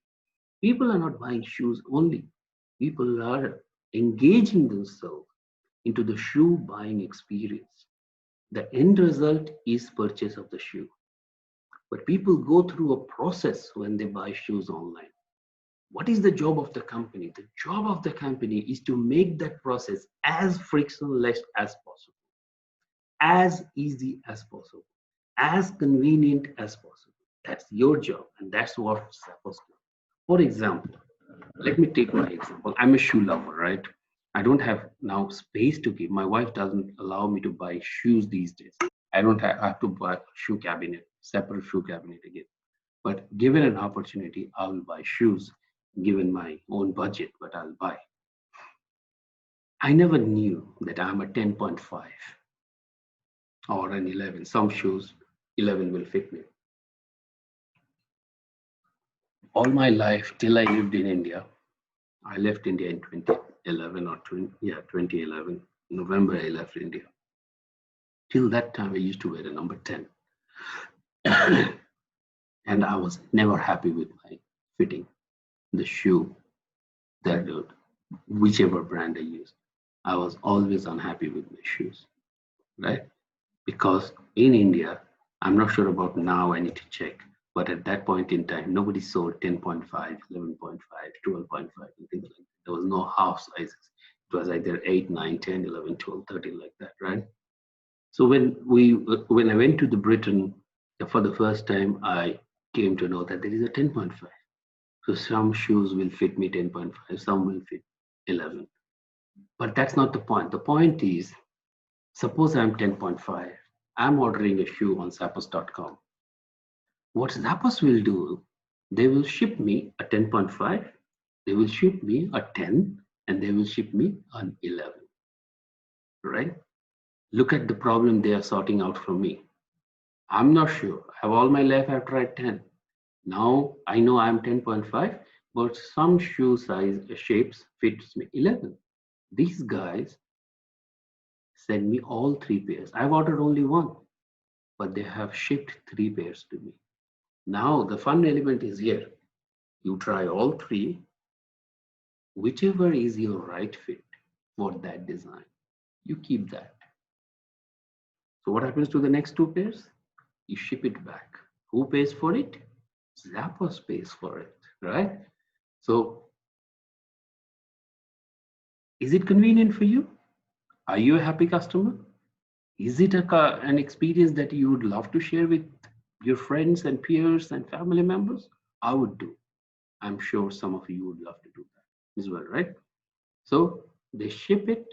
A: People are not buying shoes only. People are engaging themselves into the shoe buying experience. The end result is purchase of the shoe. But people go through a process when they buy shoes online. What is the job of the company? The job of the company is to make that process as frictionless as possible, as easy as possible, as convenient as possible. That's your job, and that's what it's supposed to do. For example, let me take my example. I'm a shoe lover, right? I don't have now space to give. My wife doesn't allow me to buy shoes these days. I have to buy a shoe cabinet, separate shoe cabinet again. But given an opportunity, I will buy shoes, given my own budget, but I'll buy. I never knew that I'm a 10.5 or an 11. Some shoes, 11 will fit me. All my life, till I lived in India, I left India in 2011 or 2011. November, I left India. Till that time, I used to wear a number 10. And I was never happy with my fitting, the shoe, that whichever brand I used. I was always unhappy with my shoes, right? Because in India, I'm not sure about now, I need to check. But at that point in time, nobody sold 10.5, 11.5, 12.5, and things like that. There was no half sizes. It was either 8, 9, 10, 11, 12, 13, like that, right? So when I went to the Britain for the first time, I came to know that there is a 10.5. So some shoes will fit me 10.5, some will fit 11. But that's not the point. The point is, suppose I'm 10.5, I'm ordering a shoe on Zappos.com. What Zappos will do, they will ship me a 10.5, they will ship me a 10, and they will ship me an 11, right? Look at the problem they are sorting out for me. I'm not sure. I have all my life I've tried 10. Now I know I'm 10.5, but some shoe size shapes fits me 11. These guys send me all three pairs. I've ordered only one, but they have shipped three pairs to me. Now the fun element is here. You try all three, whichever is your right fit for that design, you keep that. So what happens to the next two pairs? You ship it back. Who pays for it? Zappos pays for it, right? So is it convenient for you? Are you a happy customer? Is it an experience that you would love to share with your friends and peers and family members? I would do. I'm sure some of you would love to do that as well, right? So they ship it.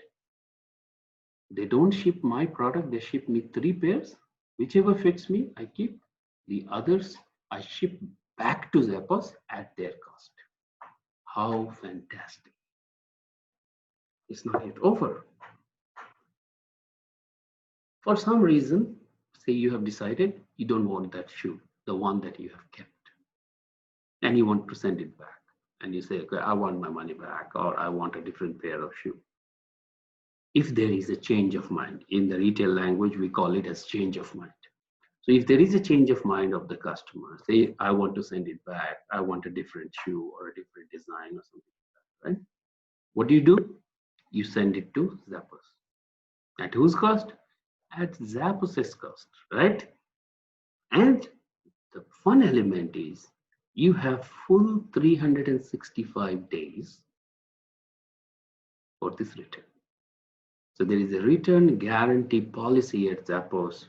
A: They don't ship my product. They ship me three pairs. Whichever fits me, I keep. The others, I ship back to Zappos at their cost. How fantastic. It's not yet over. For some reason, say you have decided you don't want that shoe. the one that you have kept, and you want to send it back, and you say, okay, I want my money back, or I want a different pair of shoes. If there is a change of mind, in the retail language, we call it as change of mind. So if there is a change of mind of the customer, say, I want to send it back, I want a different shoe or a different design or something like that, right? What do? You send it to Zappos. At whose cost? At Zappos' cost, right? And the fun element is you have full 365 days for this return. So there is a return guarantee policy at Zappos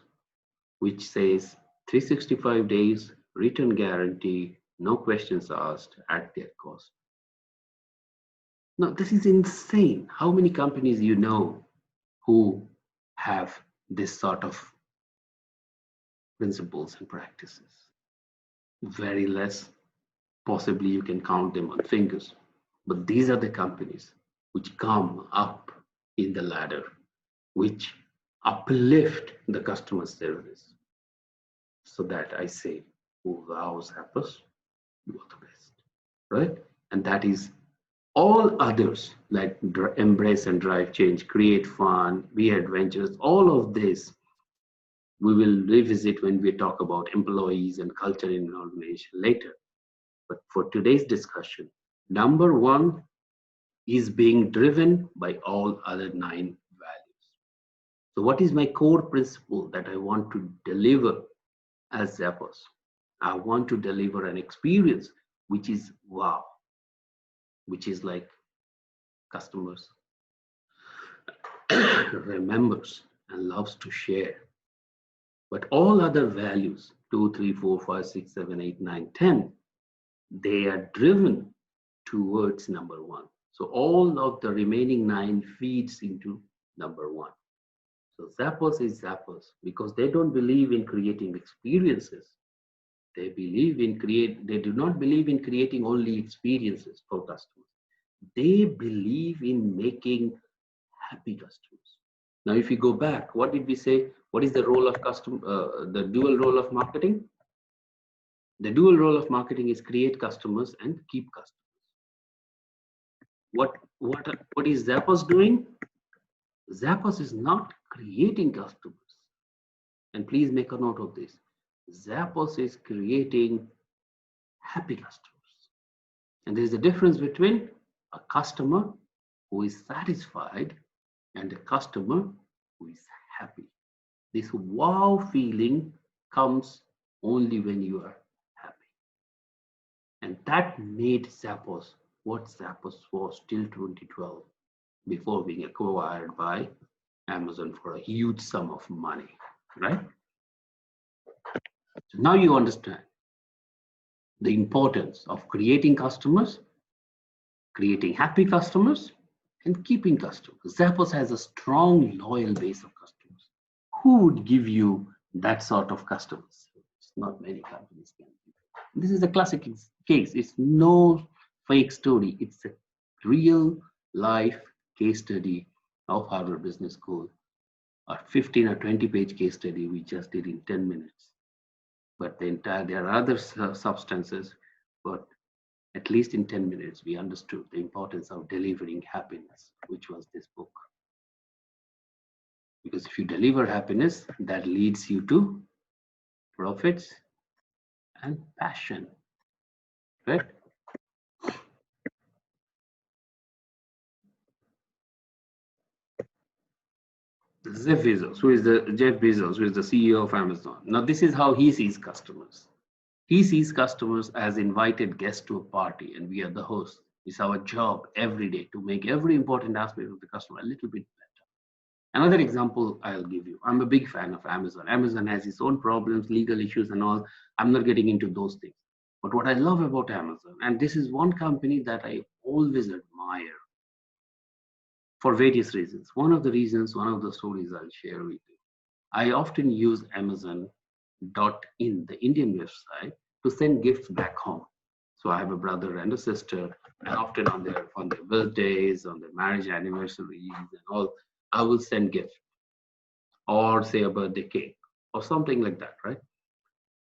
A: which says 365 days return guarantee, no questions asked at their cost. Now, this is insane. How many companies you know who have this sort of principles and practices? Very less. Possibly you can count them on fingers. But these are the companies which come up in the ladder, which uplift the customer service. So that I say, wow, Zappos, you are the best, right? And that is all others like embrace and drive change, create fun, be adventurous, all of this we will revisit when we talk about employees and culture in an organization later. But for today's discussion, number one is being driven by all other 9 values. So what is my core principle that I want to deliver as Zappos? I want to deliver an experience which is wow, which is like customers remembers and loves to share. But all other values, 2, 3, 4, 5, 6, 7, 8, 9, 10, they are driven towards number one. So all of the remaining 9 feeds into number one. So Zappos is Zappos because they don't believe in creating experiences. They do not believe in creating only experiences for customers. They believe in making happy customers. Now, if you go back, what did we say? What is the role of the dual role of marketing? The dual role of marketing is create customers and keep customers. What is Zappos doing? Zappos is not creating customers. And please make a note of this. Zappos is creating happy customers. And there is a difference between a customer who is satisfied and a customer who is happy. This wow feeling comes only when you are happy. And that made Zappos what Zappos was till 2012 before being acquired by Amazon for a huge sum of money, right? So now you understand the importance of creating customers, creating happy customers, and keeping customers. Zappos has a strong, loyal base of customers. Who would give you that sort of customers? Not many companies can. This is a classic case. It's no fake story. It's a real life case study of Harvard Business School. A 15 or 20-page case study we just did in 10 minutes. But there are other substances, but at least in 10 minutes, we understood the importance of delivering happiness, which was this book. Because if you deliver happiness, that leads you to profits and passion, right? Jeff Bezos, who is the CEO of Amazon. Now, this is how he sees customers. He sees customers as invited guests to a party, and we are the host. It's our job every day to make every important aspect of the customer a little bit better. Another example I'll give you. I'm a big fan of Amazon. Amazon has its own problems, legal issues and all. I'm not getting into those things. But what I love about Amazon, and this is one company that I always admire for various reasons. One of the stories I'll share with you. I often use Amazon.in, the Indian website, to send gifts back home. So I have a brother and a sister, and often on their birthdays, on their marriage anniversaries and all, I will send gifts or say a birthday cake or something like that, right?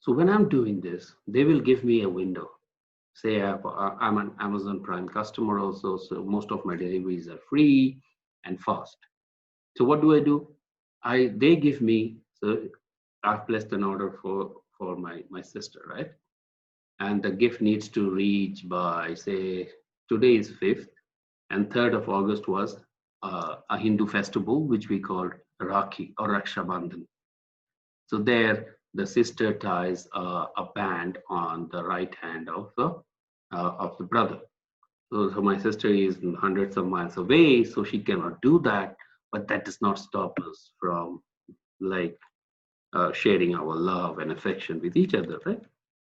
A: So when I'm doing this, they will give me a window. Say I'm an Amazon Prime customer also, so most of my deliveries are free and fast. So what do? They give me, so I've placed an order for my sister, right? And the gift needs to reach by, say, today is 5th, and 3rd of August was a Hindu festival which we call Rakhi or Raksha Bandhan. So there, the sister ties a band on the right hand of the brother. So my sister is hundreds of miles away, so she cannot do that. But that does not stop us from like sharing our love and affection with each other, right?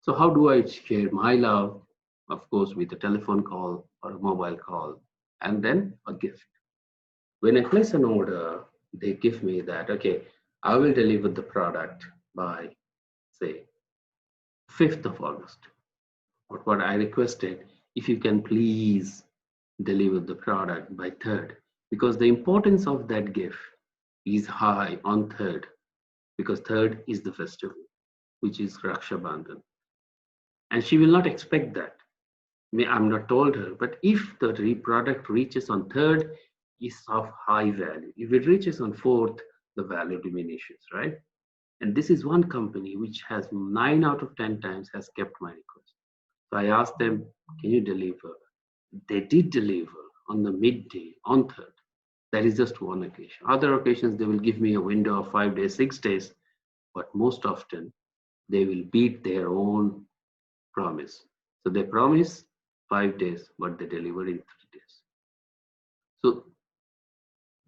A: So how do I share my love? Of course, with a telephone call or a mobile call, and then a gift. When I place an order, they give me that, okay, I will deliver the product by, say, 5th of August. But what I requested, if you can please deliver the product by 3rd, because the importance of that gift is high on 3rd, because 3rd is the festival, which is Raksha Bandhan. And she will not expect that. I'm not told her, but if the product reaches on 3rd, is of high value. If it reaches on 4th, the value diminishes, right? And this is one company which has 9 out of 10 times has kept my request. So I asked them, can you deliver? They did deliver on the midday on 3rd. That is just one occasion. Other occasions, they will give me a window of 5 days, 6 days, but most often they will beat their own promise. So they promise 5 days, but they deliver in 3 days. So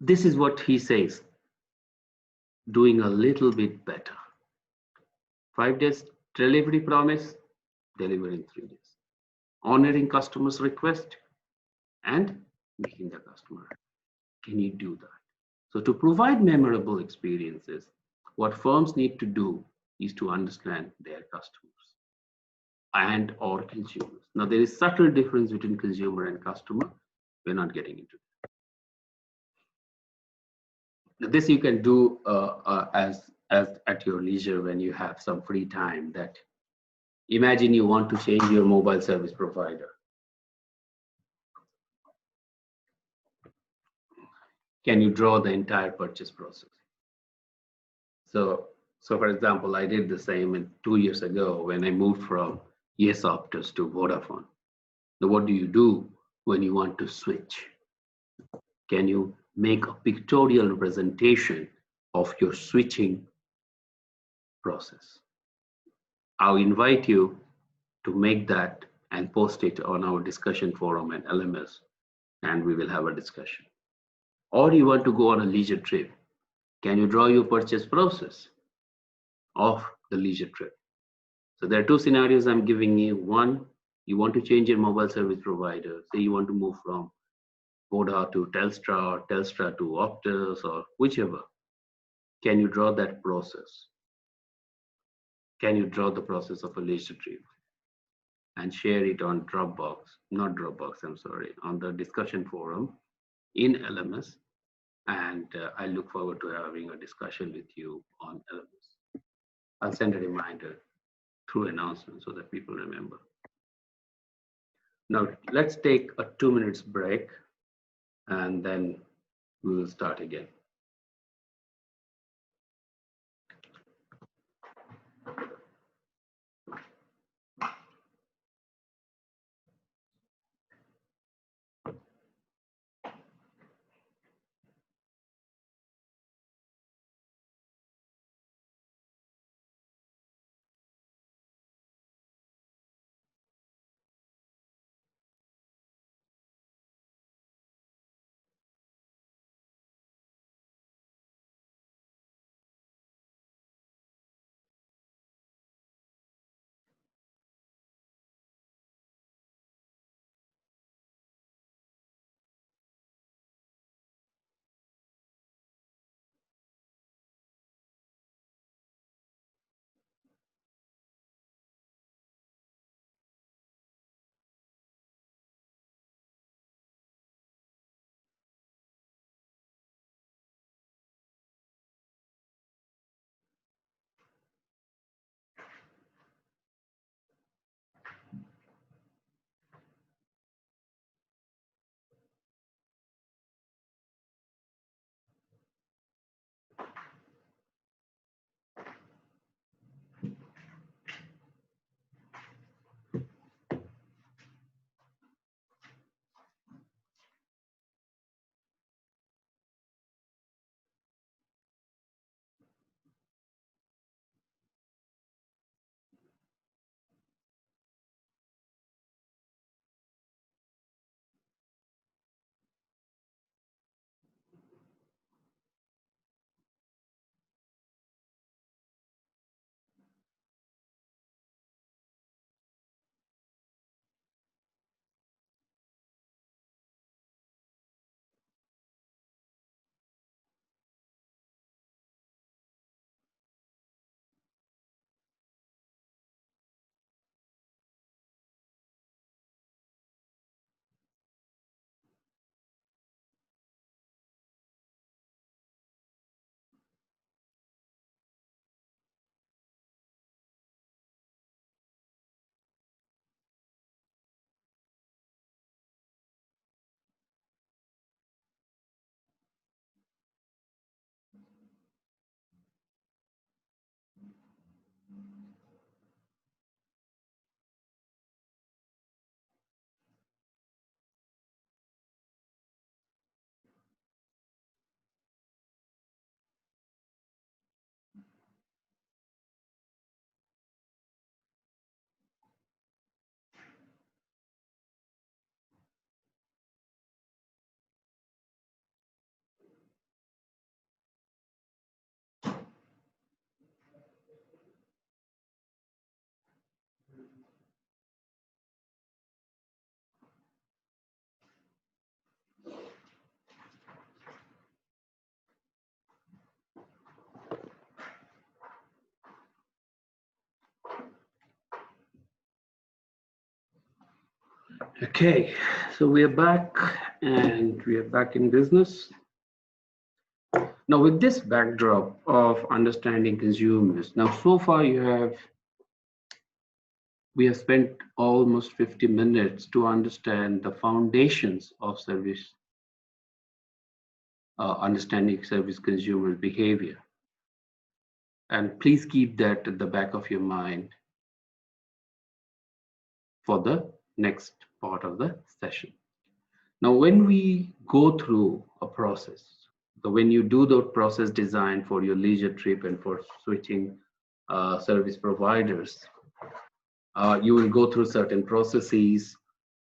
A: this is what he says, doing a little bit better. 5 days delivery promise, deliver in 3 days. Honoring customers' request and making the customer. Can you do that? So to provide memorable experiences, what firms need to do is to understand their customers and or consumers. Now there is subtle difference between consumer and customer. We're not getting into this. You can do as at your leisure when you have some free time. That imagine you want to change your mobile service provider. Can you draw the entire purchase process? So for example, I did the same 2 years ago when I moved from Yes Optus to Vodafone. Now, what do you do when you want to switch? Can you make a pictorial representation of your switching process? I'll invite you to make that and post it on our discussion forum and LMS, and we will have a discussion. Or you want to go on a leisure trip. Can you draw your purchase process of the leisure trip? So there are two scenarios I'm giving you. One, you want to change your mobile service provider. Say you want to move from Voda to Telstra or Telstra to Optus or whichever. Can you draw that process? Can you draw the process of a leisure trip and share it on Dropbox, not Dropbox, I'm sorry, on the discussion forum in LMS? And I look forward to having a discussion with you on LMS. I'll send a reminder through announcement so that people remember. Now, let's take a 2 minutes break and then we will start again. Okay, so we are back and we are back in business. Now, with this backdrop of understanding consumers, now so far we have spent almost 50 minutes to understand the foundations of service, understanding service consumer behavior. And please keep that at the back of your mind for the next part of the session. Now, when we go through a process, so when you do the process design for your leisure trip and for switching service providers, you will go through certain processes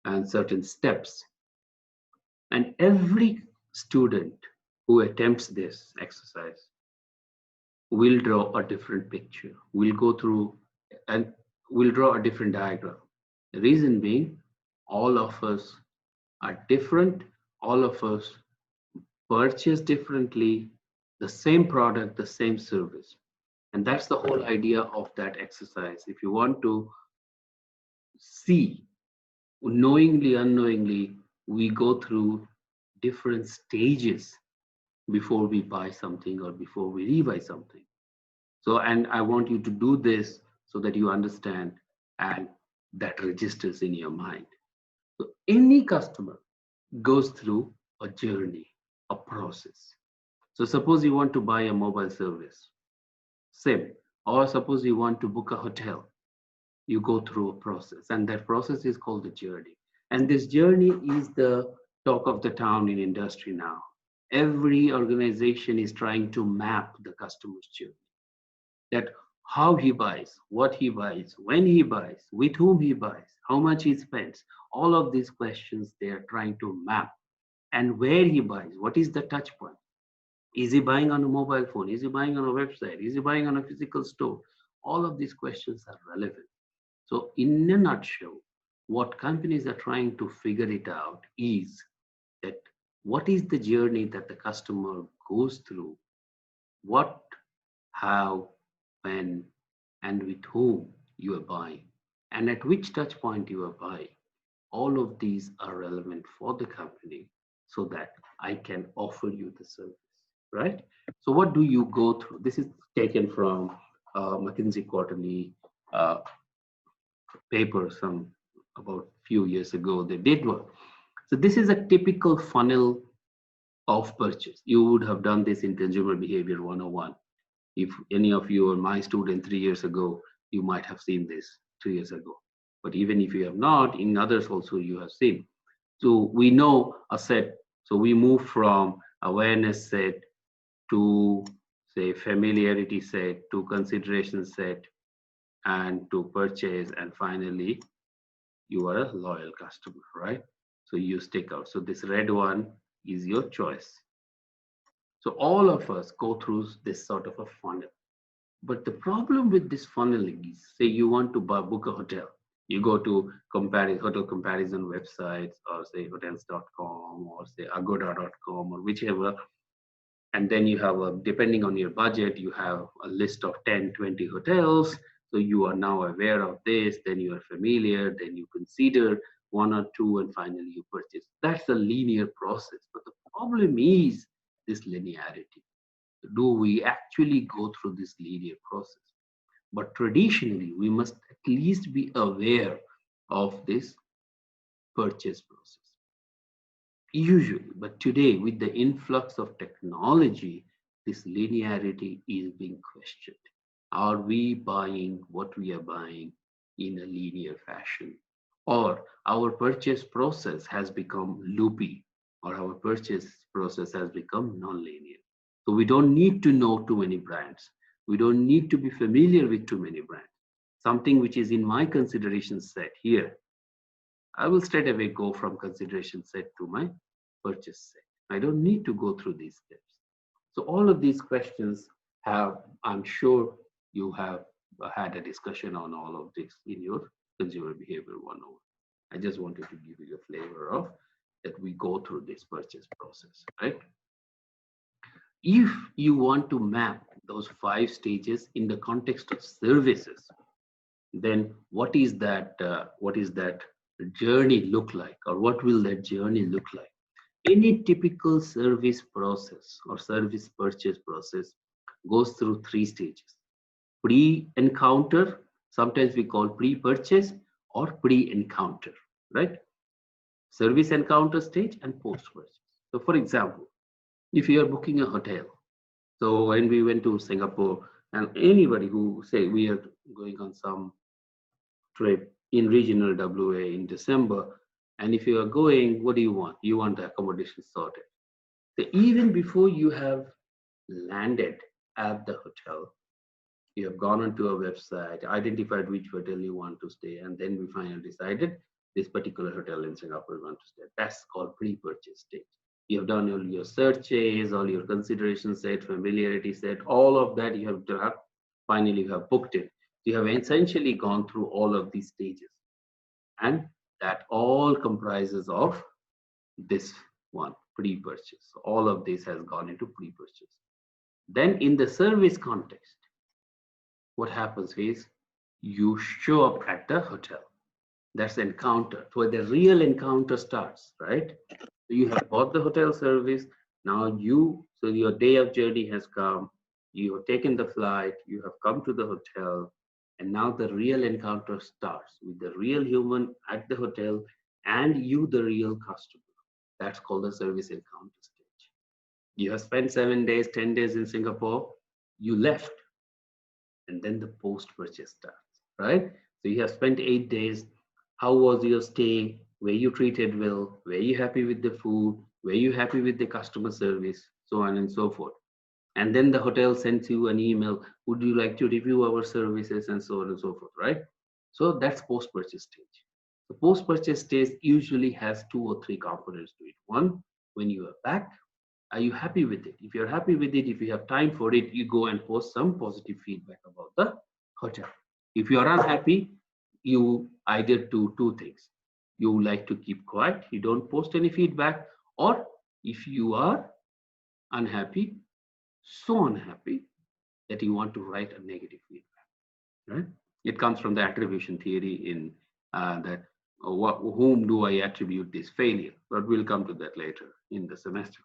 A: and certain steps. And every student who attempts this exercise will draw a different picture. We'll go through and we'll draw a different diagram. The reason being, all of us are different. All of us purchase differently, the same product, the same service. And that's the whole idea of that exercise. If you want to see, knowingly, unknowingly, we go through different stages before we buy something or before we rebuy something. So, and I want you to do this so that you understand and that registers in your mind. So, any customer goes through a journey, a process. So, suppose you want to buy a mobile service, same, or suppose you want to book a hotel, you go through a process, and that process is called the journey. And this journey is the talk of the town in industry now. Every organization is trying to map the customer's journey, that how he buys, what he buys, when he buys, with whom he buys, how much he spends. All of these questions they are trying to map. And where he buys, what is the touch point? Is he buying on a mobile phone? Is he buying on a website? Is he buying on a physical store? All of these questions are relevant. So, in a nutshell, what companies are trying to figure it out is that what is the journey that the customer goes through, what, how, when, and with whom you are buying, and at which touch point you are buying. All of these are relevant for the company so that I can offer you the service, right? So, what do you go through? This is taken from McKinsey Quarterly uh, paper some about few years ago. They did one. So, this is a typical funnel of purchase. You would have done this in Consumer Behavior 101. If any of you are my student 3 years ago, you might have seen this 2 years ago. But even if you have not, in others also you have seen. So we know a set. So we move from awareness set to say familiarity set to consideration set and to purchase, and finally you are a loyal customer, right? So you stick out. So this red one is your choice. So all of us go through this sort of a funnel. But the problem with this funneling is, say you want to book a hotel, you go to hotel comparison websites, or say hotels.com, or say agoda.com, or whichever, and then you have depending on your budget, you have a list of 10, 20 hotels. So you are now aware of this, then you are familiar, then you consider one or two, and finally you purchase. That's a linear process. But the problem is this linearity. Do we actually go through this linear process? But traditionally, we must at least be aware of this purchase process. Usually, but today, with the influx of technology, this linearity is being questioned. Are we buying what we are buying in a linear fashion? Or our purchase process has become loopy, or our purchase process has become non-linear. So we don't need to know too many brands. We don't need to be familiar with too many brands. Something which is in my consideration set here, I will straight away go from consideration set to my purchase set. I don't need to go through these steps. So all of these questions have, I'm sure you have had a discussion on all of this in your consumer behavior 101. I just wanted to give you a flavor of that we go through this purchase process, right? If you want to map those 5 stages in the context of services, then what is that journey look like, or what will that journey look like? Any typical service process or service purchase process goes through 3 stages: pre-encounter, sometimes we call pre-purchase or pre-encounter, right? Service encounter stage and post-purchase. So for example, if you are booking a hotel, so when we went to Singapore, and anybody who say we are going on some trip in regional WA in December, and if you are going, what do you want? You want the accommodation sorted. So even before you have landed at the hotel, you have gone onto a website, identified which hotel you want to stay, and then we finally decided this particular hotel in Singapore you want to stay. That's called pre-purchase stage. You have done all your searches, all your consideration set, familiarity set, all of that you have done. Finally, you have booked it. You have essentially gone through all of these stages, and that all comprises of this one, pre-purchase. So all of this has gone into pre-purchase. Then in the service context, what happens is you show up at the hotel. That's encounter, where the real encounter starts, right? So you have bought the hotel service. Now so your day of journey has come. You have taken the flight. You have come to the hotel. And now the real encounter starts with the real human at the hotel and you, the real customer. That's called the service encounter stage. You have spent 7 days, 10 days in Singapore. You left, and then the post-purchase starts, right? So you have spent 8 days. How was your stay? Were you treated well? Were you happy with the food? Were you happy with the customer service? So on and so forth. And then the hotel sends you an email. Would you like to review our services, and so on and so forth, right? So that's post-purchase stage. The post-purchase stage usually has 2 or 3 components to it. One, when you are back, are you happy with it? If you're happy with it, if you have time for it, you go and post some positive feedback about the hotel. If you are unhappy, you either do 2 things. You like to keep quiet, you don't post any feedback, or if you are unhappy, so unhappy that you want to write a negative feedback, right? It comes from the attribution theory in that whom do I attribute this failure? But we'll come to that later in the semester.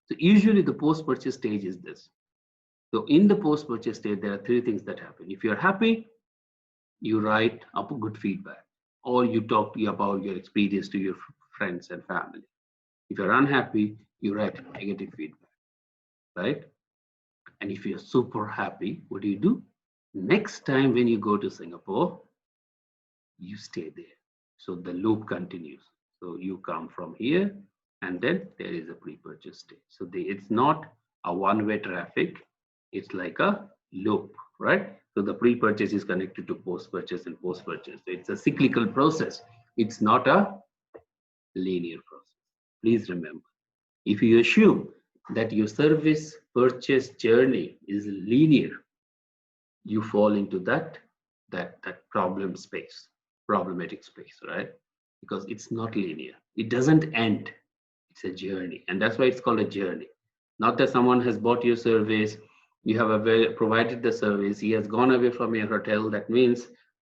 A: So usually the post-purchase stage is this. So in the post-purchase stage, there are 3 things that happen. If you're happy, you write up a good feedback, or you talk about your experience to your friends and family. If you're unhappy, you write negative feedback, right? And if you're super happy, what do? Next time when you go to Singapore, you stay there. So the loop continues. So you come from here, and then there is a pre-purchase stage. So it's not a one-way traffic. It's like a loop, right? So the pre-purchase is connected to post-purchase and post-purchase. So it's a cyclical process. It's not a linear process. Please remember, if you assume that your service purchase journey is linear, you fall into that problematic space, right? Because it's not linear. It doesn't end. It's a journey, and that's why it's called a journey. Not that someone has bought your service, you have provided the service, he has gone away from your hotel. That means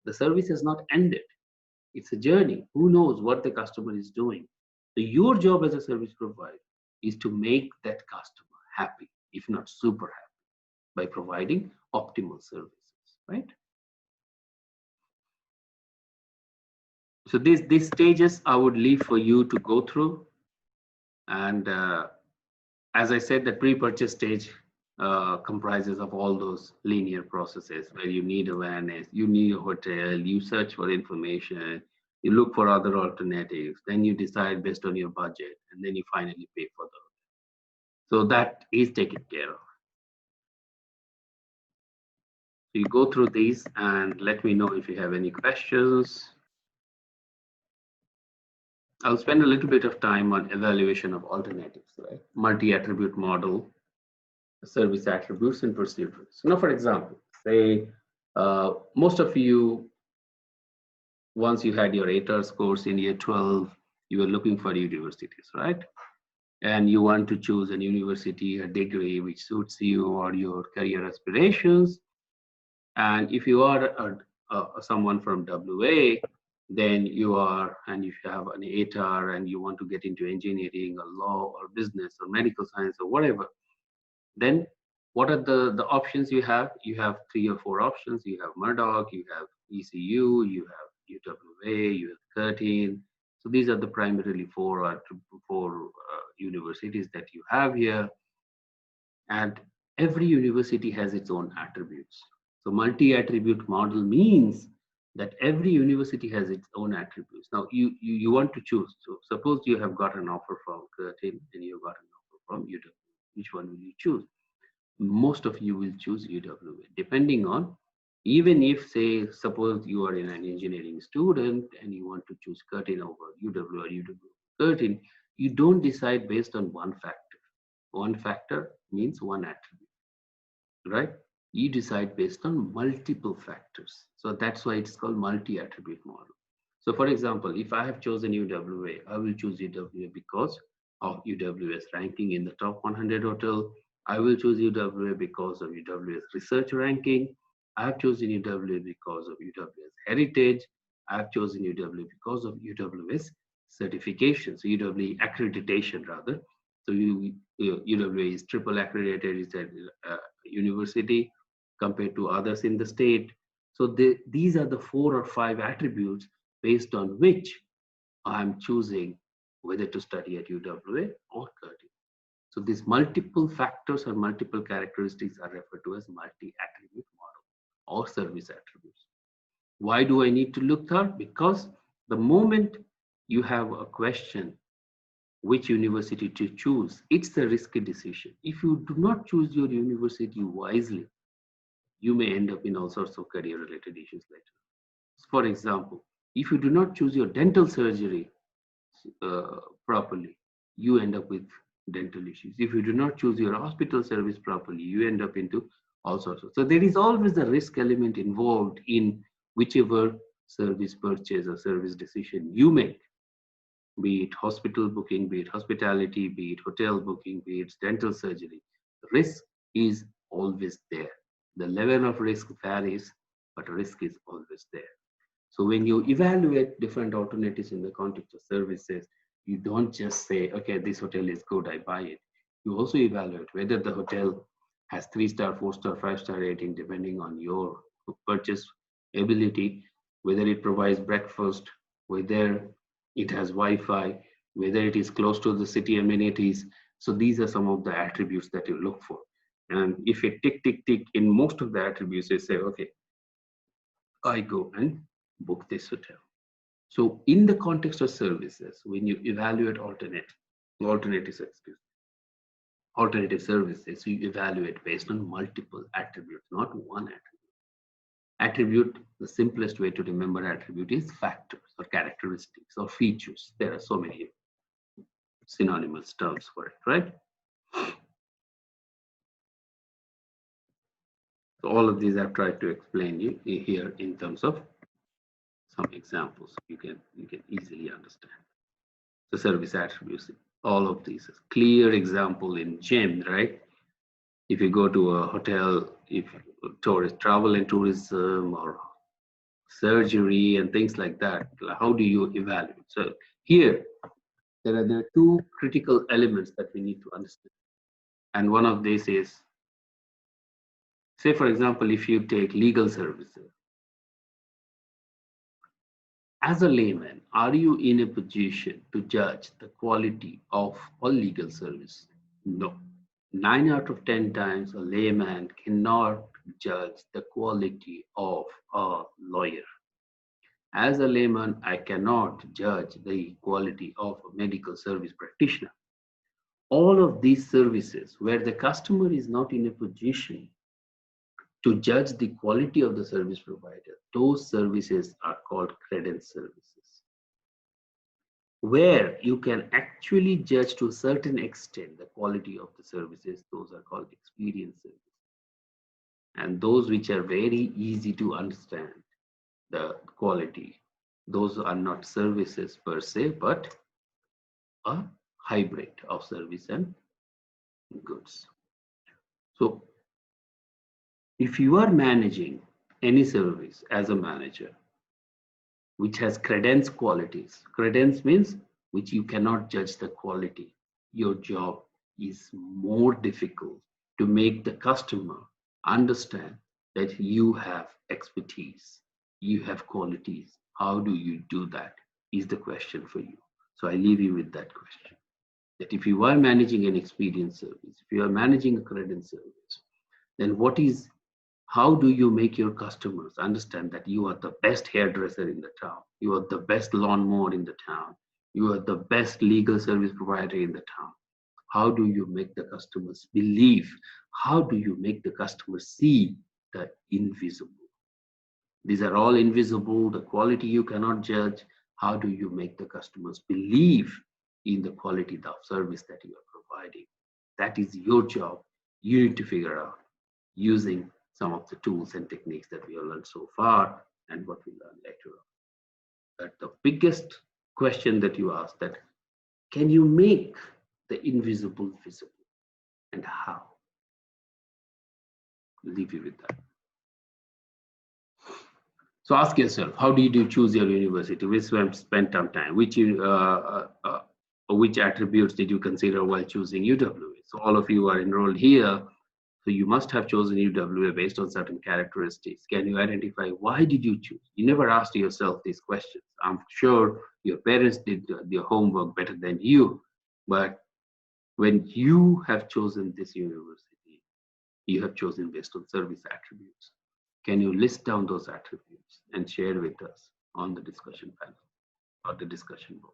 A: the service has not ended. It's a journey. Who knows what the customer is doing? So your job as a service provider is to make that customer happy, if not super happy, by providing optimal services, right? So these stages I would leave for you to go through. And as I said, the pre-purchase stage, comprises of all those linear processes where you need awareness, you need a hotel, you search for information, you look for other alternatives, then you decide based on your budget, and then you finally pay for those. So that is taken care of. So you go through these and let me know if you have any questions. I'll spend a little bit of time on evaluation of alternatives, right? Multi-attribute model, service attributes, and perceived risk. Now, for example, say most of you, once you had your ATAR scores in year 12, you were looking for universities, right? And you want to choose a university, a degree which suits you or your career aspirations. And if you are someone from WA, then you are, and if you have an ATAR and you want to get into engineering or law or business or medical science or whatever, then what are the options you have? You have 3 or 4 options. You have Murdoch, you have ECU, you have UWA, you have 13. So these are the primarily four universities that you have here. And every university has its own attributes. So multi-attribute model means that every university has its own attributes. Now you want to choose. So suppose you have got an offer from Curtin and you got an offer from UW. Which one will you choose? Most of you will choose UWA, depending on, even if say, suppose you are in an engineering student and you want to choose Curtin over UW or UW Curtin, you don't decide based on one factor. One factor means one attribute, right? You decide based on multiple factors. So that's why it's called multi-attribute model. So for example, if I have chosen UWA, I will choose UWA because of UWA's ranking in the top 100 hotel. I will choose UWA because of UWA's research ranking. I have chosen UWA because of UWA's heritage. I have chosen UWA because of UWA's certification, so UWA accreditation rather. So UWA is triple accredited, it's a university compared to others in the state. So these are the 4 or 5 attributes based on which I'm choosing whether to study at UWA or Curtin. So these multiple factors or multiple characteristics are referred to as multi-attribute model or service attributes. Why do I need to look there? Because the moment you have a question which university to choose, it's a risky decision. If you do not choose your university wisely, you may end up in all sorts of career related issues later. For example, if you do not choose your dental surgery properly, you end up with dental issues. If you do not choose your hospital service properly, you end up into all sorts of. So there is always a risk element involved in whichever service purchase or service decision you make, be it hospital booking, be it hospitality, be it hotel booking, be it dental surgery. Risk is always there. The level of risk varies, but risk is always there. So when you evaluate different alternatives in the context of services, you don't just say, okay, this hotel is good, I buy it. You also evaluate whether the hotel has 3-star, 4-star, 5-star rating, depending on your purchase ability, whether it provides breakfast, whether it has Wi-Fi, whether it is close to the city amenities. So these are some of the attributes that you look for. And if you tick, tick, tick in most of the attributes, you say, okay, I go and book this hotel. So in the context of services, when you evaluate alternative services, you evaluate based on multiple attributes, not one attribute. Attribute, the simplest way to remember attribute is factors or characteristics or features. There are so many synonymous terms for it, right? So all of these I've tried to explain you here in terms of some examples you can easily understand. The service attributes, all of these is clear example in GEM, right? If you go to a hotel, if tourist travel and tourism or surgery and things like that, how do you evaluate? So here, there are 2 critical elements that we need to understand. And one of these is, say for example, if you take legal services, as a layman, are you in a position to judge the quality of all legal service? No. 9 out of 10 times, a layman cannot judge the quality of a lawyer. As a layman, I cannot judge the quality of a medical service practitioner. All of these services where the customer is not in a position to judge the quality of the service provider, those services are called credence services. Where you can actually judge to a certain extent the quality of the services, those are called experience services. And those which are very easy to understand the quality, those are not services per se, but a hybrid of service and goods. So if you are managing any service as a manager, which has credence qualities. Credence means which you cannot judge the quality. Your job is more difficult to make the customer understand that you have expertise, you have qualities. How do you do that? Is the question for you. So I leave you with that question. That if you are managing an experience service, if you are managing a credence service, then how do you make your customers understand that you are the best hairdresser in the town? You are the best lawnmower in the town. You are the best legal service provider in the town. How do you make the customers believe? How do you make the customers see the invisible? These are all invisible, the quality you cannot judge. How do you make the customers believe in the quality of service that you are providing? That is your job. You need to figure out using some of the tools and techniques that we have learned so far and what we learn later on. But the biggest question that you ask that, can you make the invisible visible, and how? I'll leave you with that. So ask yourself, how did you choose your university? Which one spent some time? Which attributes did you consider while choosing UWA? So all of you are enrolled here. So you must have chosen UWA based on certain characteristics. Can you identify why did you choose? You never asked yourself these questions. I'm sure your parents did their homework better than you. But when you have chosen this university, you have chosen based on service attributes. Can you list down those attributes and share with us on the discussion panel or the discussion board?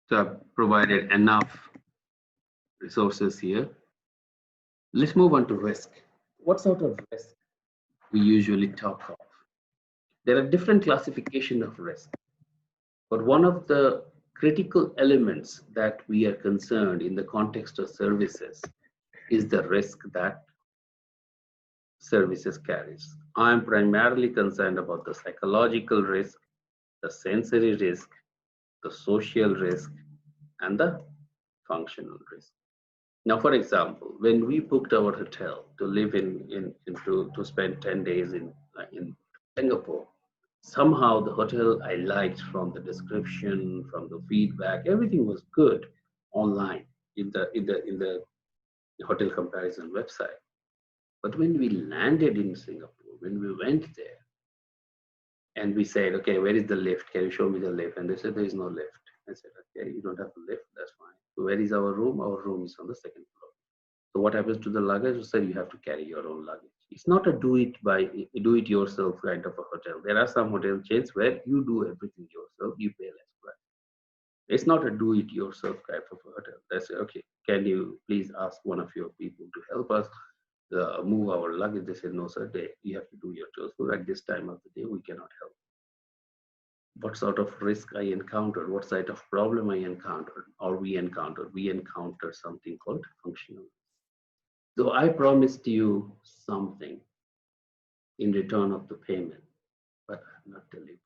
A: So I've provided enough resources here. Let's move on to risk. What sort of risk we usually talk of? There are different classifications of risk, but one of the critical elements that we are concerned in the context of services is the risk that services carries. I am primarily concerned about the psychological risk, the sensory risk, the social risk, and the functional risk. Now, for example, when we booked our hotel to live to spend 10 days in Singapore, somehow the hotel I liked from the description, from the feedback, everything was good online in the hotel comparison website. But when we landed in Singapore, when we went there, and we said, okay, where is the lift? Can you show me the lift? And they said, there is no lift. I said, okay, you don't have a lift, that's fine. So where is our room? Our room is on the second floor. So what happens to the luggage? We said, you have to carry your own luggage. It's not a do it yourself kind of a hotel. There are some hotel chains where you do everything yourself, you pay less price. It's not a do it yourself type of a hotel. That's okay. Can you please ask one of your people to help us move our luggage? They said, no, sir, you have to do your chores. So at this time of the day, we cannot help. What sort of risk I encountered, what sort of problem I encountered, or we encountered something called functional. So I promised you something in return of the payment, but I'm not delivered.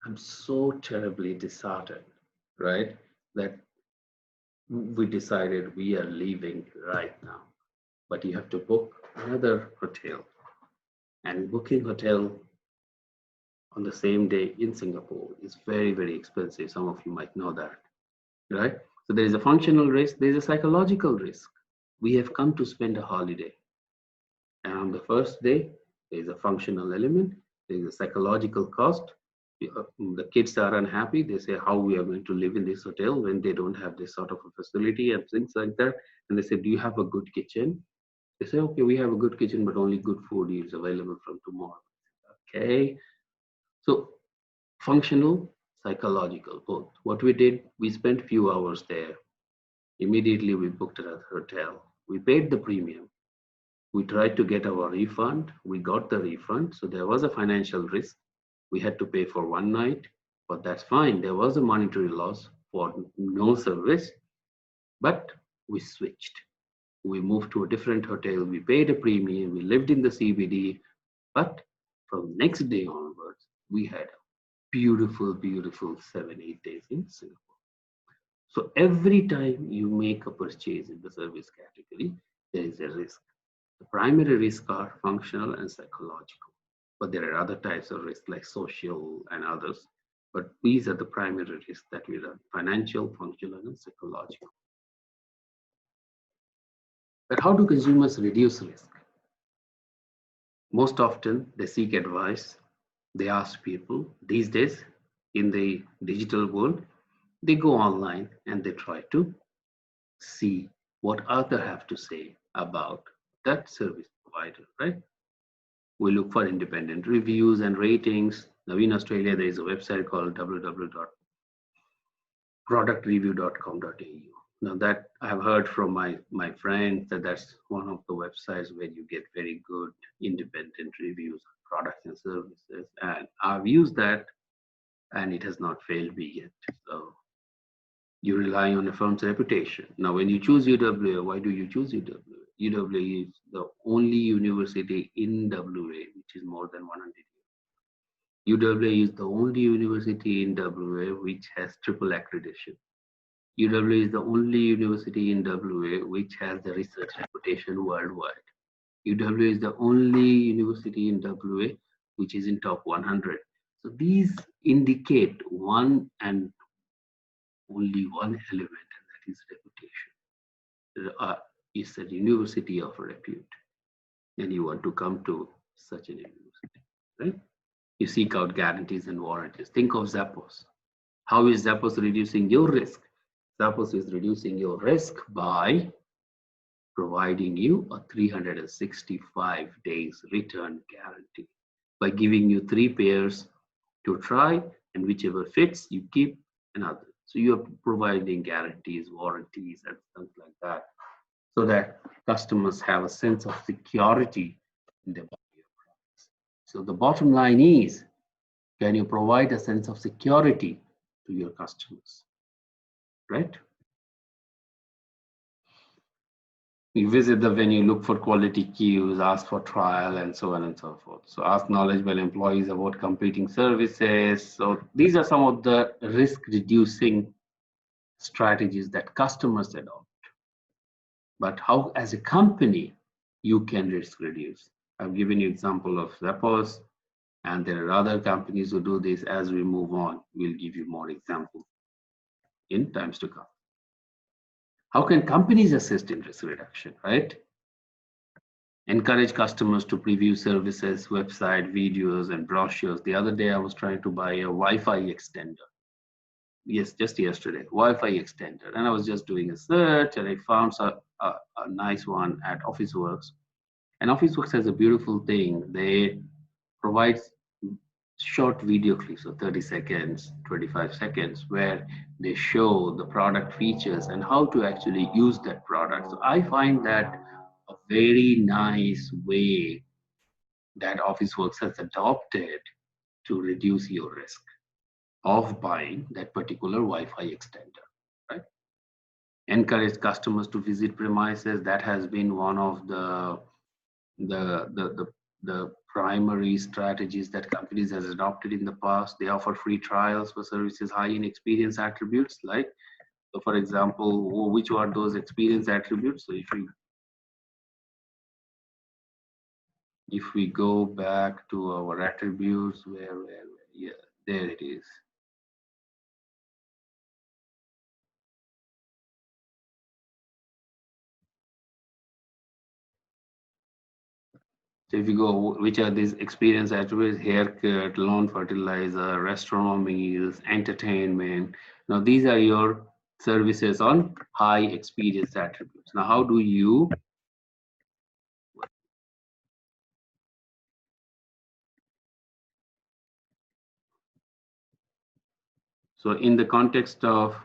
A: I'm so terribly disheartened, right? That we decided we are leaving right now, but you have to book another hotel. And booking hotel on the same day in Singapore is very, very expensive. Some of you might know that, right? So there is a functional risk, there is a psychological risk. We have come to spend a holiday. And on the first day, there is a functional element, there is a psychological cost. The kids are unhappy. They say, how we are going to live in this hotel when they don't have this sort of a facility and things like that. And they say, do you have a good kitchen? They say, okay, we have a good kitchen, but only good food is available from tomorrow. Okay. So functional, psychological, both. What we did, we spent few hours there. Immediately we booked another hotel. We paid the premium. We tried to get our refund. We got the refund. So there was a financial risk. We had to pay for one night, but that's fine. There was a monetary loss for no service, but we switched. We moved to a different hotel. We paid a premium. We lived in the CBD, but from next day onwards, we had a beautiful, beautiful 7, 8 days in Singapore. So every time you make a purchase in the service category, there is a risk. The primary risks are functional and psychological, but there are other types of risks like social and others. But these are the primary risks that we run: financial, functional, and psychological. But how do consumers reduce risk? Most often, they seek advice. They ask people. These days, in the digital world, they go online and they try to see what others have to say about that service provider, right? We look for independent reviews and ratings. Now in Australia, there is a website called www.productreview.com.au. Now that I've heard from my friends that that's one of the websites where you get very good independent reviews of products and services. And I've used that and it has not failed me yet. So you rely on a firm's reputation. Now, when you choose UWA, why do you choose UWA? UWA is the only university in WA which is more than 100 years. UWA is the only university in WA which has triple accreditation. UWA is the only university in WA which has the research reputation worldwide. UWA is the only university in WA which is in top 100. So these indicate one and only one element, and that is reputation. Is a university of repute, and you want to come to such a university, right? You seek out guarantees and warranties. Think of Zappos. How is Zappos reducing your risk? Zappos is reducing your risk by providing you a 365 days return guarantee, by giving you 3 pairs to try, and whichever fits, you keep another. So you are providing guarantees, warranties, and things like that, so that customers have a sense of security in their buying your products. So the bottom line is, can you provide a sense of security to your customers, right? You visit the venue, look for quality cues, ask for trial, and so on and so forth. So ask knowledgeable employees about competing services. So these are some of the risk reducing strategies that customers adopt. But how, as a company, you can risk reduce? I've given you example of Zappos, and there are other companies who do this. As we move on, we'll give you more examples in times to come. How can companies assist in risk reduction, right? Encourage customers to preview services, website, videos, and brochures. The other day, I was trying to buy a Wi-Fi extender. Yes, just yesterday, Wi-Fi extender. And I was just doing a search and I found a nice one at Officeworks. And Officeworks has a beautiful thing. They provide short video clips of 30 seconds, 25 seconds, where they show the product features and how to actually use that product. So I find that a very nice way that Officeworks has adopted to reduce your risk of buying that particular Wi-Fi extender, right? Encourage customers to visit premises. That has been one of the the the, the primary strategies that companies has adopted in the past. They offer free trials for services high in experience attributes. Like, so for example, which are those experience attributes? So if we go back to our attributes, where yeah, there it is. So if you go, which are these experience attributes? Haircut, lawn fertilizer, restaurant meals, entertainment. Now these are your services on high experience attributes. Now how do you, so in the context of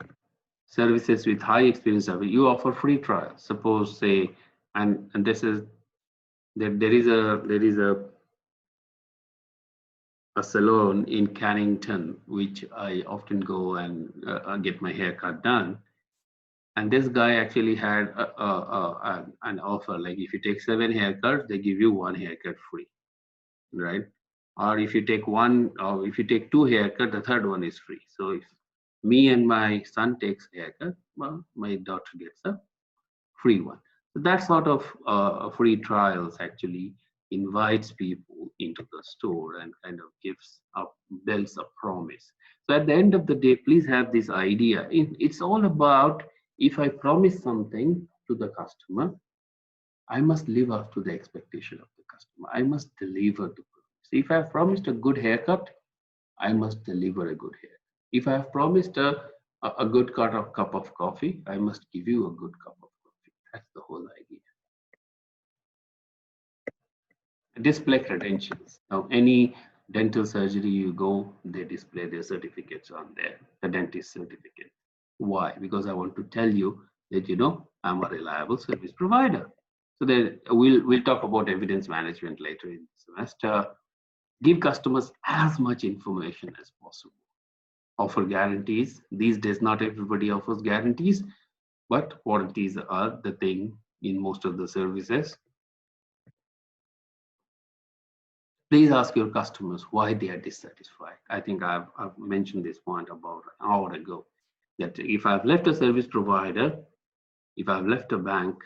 A: services with high experience attributes, you offer free trial. Suppose say, and this is, there is a salon in Cannington, which I often go and get my hair cut done. And this guy actually had an offer, like if you take 7 haircuts, they give you 1 haircut free, right? Or if you take one, or if you take 2 haircuts, the third one is free. So if me and my son takes haircut, well, my daughter gets a free one. So that sort of free trials actually invites people into the store and kind of gives up, builds a promise. So at the end of the day, please have this idea. It's all about, if I promise something to the customer, I must live up to the expectation of the customer. I must deliver the promise. If I have promised a good haircut, I must deliver a good hair. If I have promised a good cup of coffee, I must give you a good cup of coffee. That's the whole idea. Display credentials. Now, any dental surgery you go, they display their certificates on there, the dentist certificate. Why? Because I want to tell you that, I'm a reliable service provider. So then we'll talk about evidence management later in the semester. Give customers as much information as possible. Offer guarantees. These days, not everybody offers guarantees, but warranties are the thing in most of the services. Please ask your customers why they are dissatisfied. I think I've mentioned this point about an hour ago, that if I've left a service provider, if I've left a bank,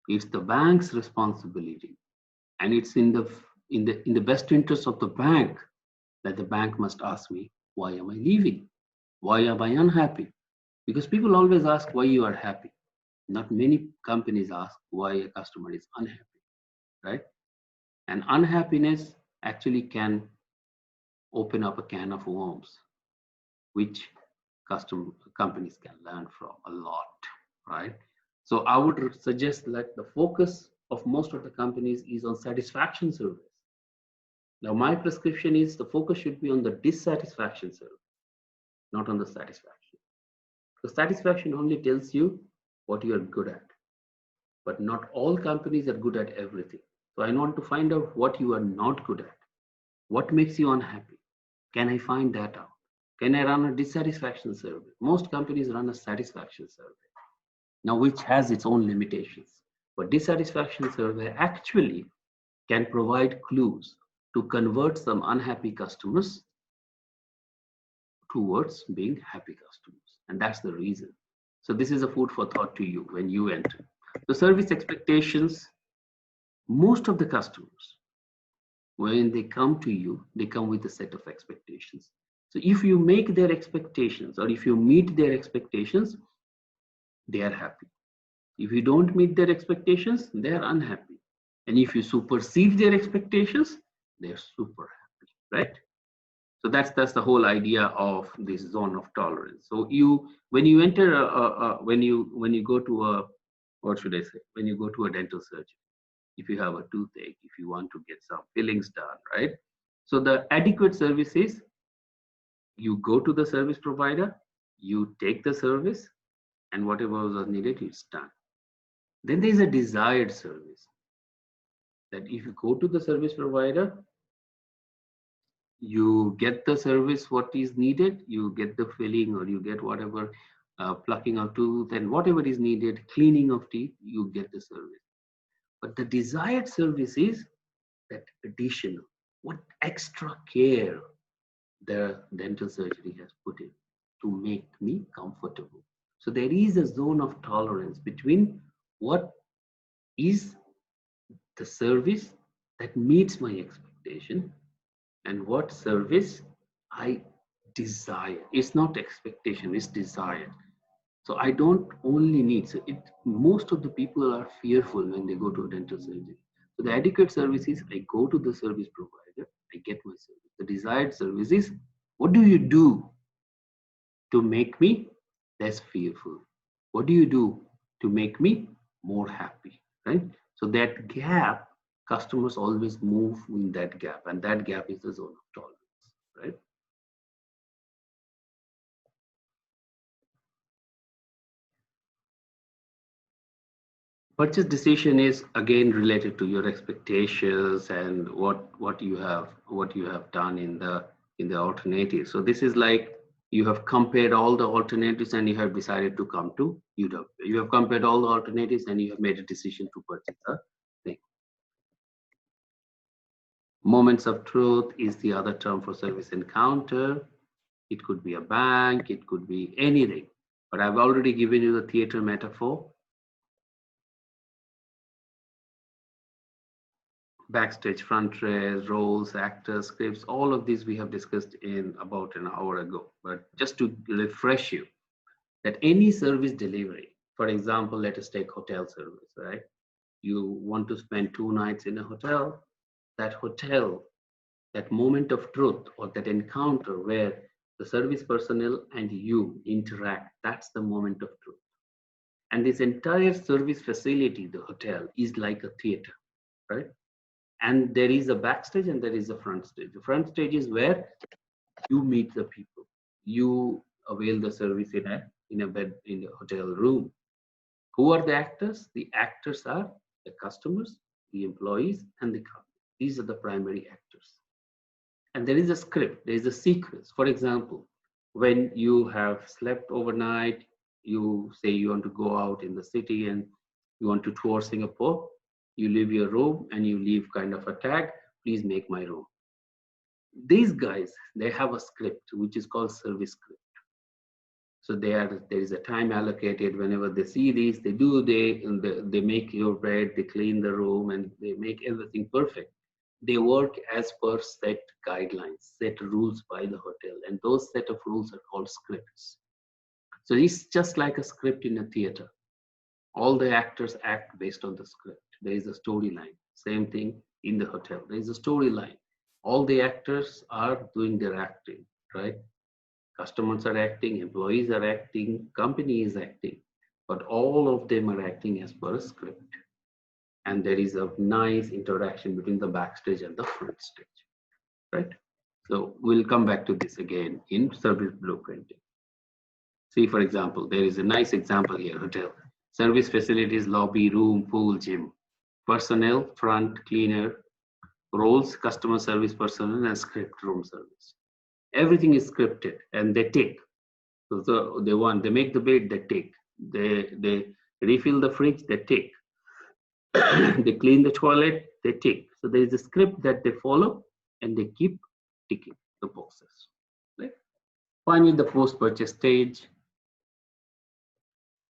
A: it's the bank's responsibility, and it's in the best interest of the bank that the bank must ask me, why am I leaving? Why am I unhappy? Because people always ask why you are happy. Not many companies ask why a customer is unhappy, right? And unhappiness actually can open up a can of worms, which companies can learn from a lot, right? So I would suggest that the focus of most of the companies is on satisfaction surveys. Now, my prescription is the focus should be on the dissatisfaction survey, not on the satisfaction. The satisfaction only tells you what you are good at, but not all companies are good at everything. So I want to find out what you are not good at. What makes you unhappy? Can I find that out? Can I run a dissatisfaction survey? Most companies run a satisfaction survey, now which has its own limitations. But dissatisfaction survey actually can provide clues to convert some unhappy customers towards being happy customers. And that's the reason. So this is a food for thought to you when you enter. The service expectations, most of the customers, when they come to you, they come with a set of expectations. So if you make their expectations or if you meet their expectations, they are happy. If you don't meet their expectations, they are unhappy. And if you supersede their expectations, they're super happy, right? So that's the whole idea of this zone of tolerance. So when you enter when you go to a, what should I say, when you go to a dental surgery, if you have a toothache, if you want to get some fillings done, right? So the adequate service is you go to the service provider, you take the service, and whatever was needed, it's done. Then there is a desired service, that if you go to the service provider, you get the service what is needed, you get the filling or you get whatever, plucking of tooth and whatever is needed, cleaning of teeth, you get the service. But the desired service is that additional, what extra care the dental surgery has put in to make me comfortable. So there is a zone of tolerance between what is the service that meets my expectation and what service I desire. It's not expectation, it's desire. So I don't only need, so most of the people are fearful when they go to a dental surgery. So the adequate service is I go to the service provider, I get my service. The desired service is what do you do to make me less fearful? What do you do to make me more happy? Right? So that gap, customers always move in that gap, and that gap is the zone of tolerance, right? Purchase decision is again related to your expectations and what you have done in the alternative. So this is like you have compared all the alternatives and you have decided to come to UW. You have compared all the alternatives and you have made a decision to purchase a thing. Moments of truth is the other term for service encounter. It could be a bank, it could be anything. But I've already given you the theater metaphor. Backstage front race, roles, actors, scripts, all of these we have discussed in about an hour ago. But just to refresh you, that any service delivery, for example, let us take hotel service, right? You want to spend 2 nights in a hotel, that hotel, that moment of truth or that encounter where the service personnel and you interact, that's the moment of truth. And this entire service facility, the hotel, is like a theater, right? And there is a backstage and there is a front stage. The front stage is where you meet the people, you avail the service in a bed in a hotel room. Who are the actors? The actors are the customers, the employees, and the company. These are the primary actors. And there is a script, there is a sequence. For example, when you have slept overnight, you say you want to go out in the city and you want to tour Singapore, you leave your room and you leave kind of a tag, please make my room. These guys, they have a script which is called service script. So there is a time allocated. Whenever they see these, they make your bed, they clean the room, and they make everything perfect. They work as per set guidelines, set rules by the hotel, and those set of rules are called scripts. So it's just like a script in a theater. All the actors act based on the script. There is a storyline. Same thing in the hotel. There is a storyline. All the actors are doing their acting, right? Customers are acting, employees are acting, company is acting, but all of them are acting as per a script. And there is a nice interaction between the backstage and the front stage, right? So we'll come back to this again in service blueprinting. See, for example, there is a nice example here, hotel. Service facilities, lobby, room, pool, gym. Personnel, front, cleaner, roles, customer service personnel, and script room service. Everything is scripted and they take. So they make the bed, they take. They refill the fridge, they take. They clean the toilet, they take. So there is a script that they follow and they keep ticking the boxes. Right? Finally, the post-purchase stage.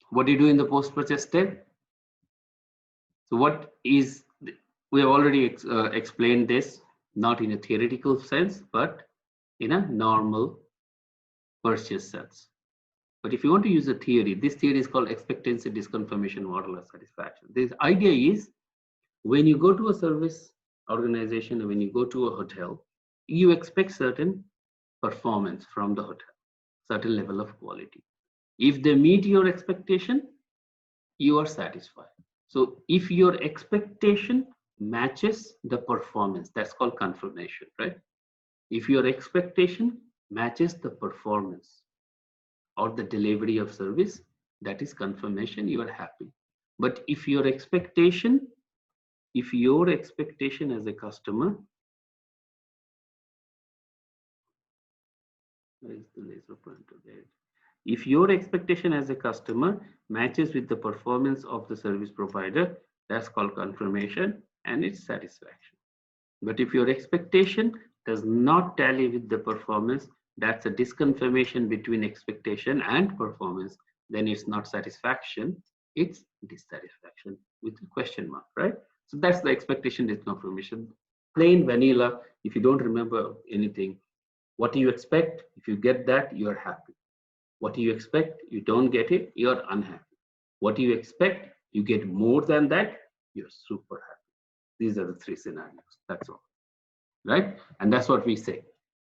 A: What do you do in the post-purchase stage? So what is, we have already explained this, not in a theoretical sense, but in a normal purchase sense. But if you want to use a theory, this theory is called expectancy disconfirmation model of satisfaction. The idea is when you go to a service organization or when you go to a hotel, you expect certain performance from the hotel, certain level of quality. If they meet your expectation, you are satisfied. So if your expectation matches the performance, that's called confirmation, right? If your expectation matches the performance or the delivery of service, that is confirmation, you are happy. But if your expectation as a customer, where is the laser pointer there? If your expectation as a customer matches with the performance of the service provider, that's called confirmation and it's satisfaction. But if your expectation does not tally with the performance, that's a disconfirmation between expectation and performance, then it's not satisfaction, it's dissatisfaction with a question mark, right? So that's the expectation disconfirmation. Plain vanilla, if you don't remember anything, what do you expect? If you get that, you're happy. What do you expect? You don't get it, you're unhappy. What do you expect? You get more than that, you're super happy. These are the three scenarios. That's all, right? And that's what we say.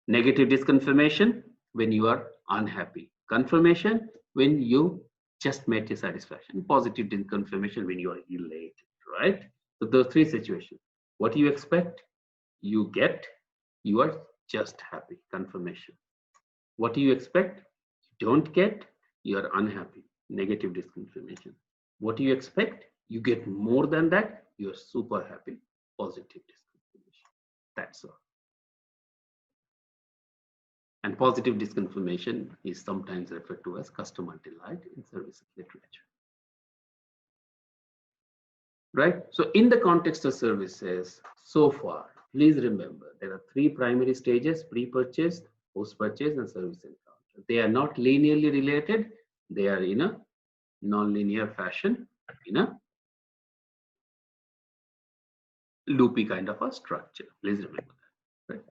A: Negative disconfirmation when you are unhappy. Confirmation when you just met your satisfaction. Positive disconfirmation when you are elated, right? So those three situations. What you expect, you get, you are just happy. Confirmation. What do you expect? You don't get, you are unhappy. Negative disconfirmation. What do you expect? You get more than that, you are super happy. Positive disconfirmation. That's all. And positive disconfirmation is sometimes referred to as customer delight in services literature. Right? So in the context of services, so far, please remember there are three primary stages: pre-purchase, post-purchase, and service encounter. They are not linearly related. They are in a non-linear fashion, in a loopy kind of a structure. Please remember that. Right?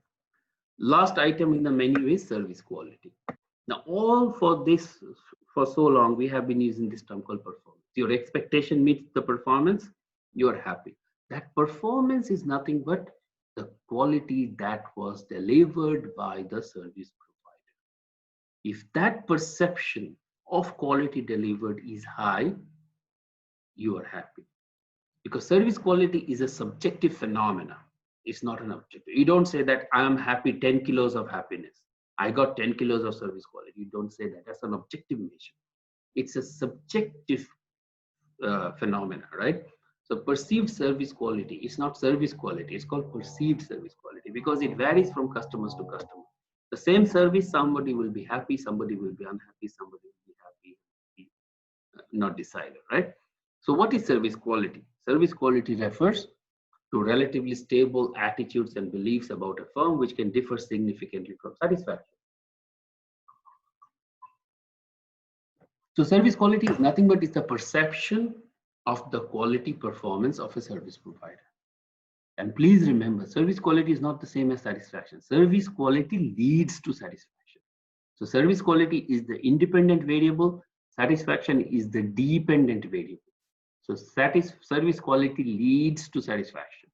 A: Last item in the menu is service quality. Now, all for this, for so long, we have been using this term called performance. Your expectation meets the performance, you are happy. That performance is nothing but the quality that was delivered by the service provider. If that perception of quality delivered is high, you are happy. Because service quality is a subjective phenomena. It's not an objective. You don't say that I am happy, 10 kilos of happiness. I got 10 kilos of service quality. You don't say that. That's an objective measure. It's a subjective phenomena, right? So perceived service quality, it's not service quality. It's called perceived service quality because it varies from customers to customer. The same service, somebody will be happy, somebody will be unhappy, somebody will be happy, not decided, right? So what is service quality? Service quality refers to relatively stable attitudes and beliefs about a firm which can differ significantly from satisfaction. So service quality is nothing but it's the perception of the quality performance of a service provider. And please remember, service quality is not the same as satisfaction. Service quality leads to satisfaction. So service quality is the independent variable, satisfaction is the dependent variable. So service quality leads to satisfaction,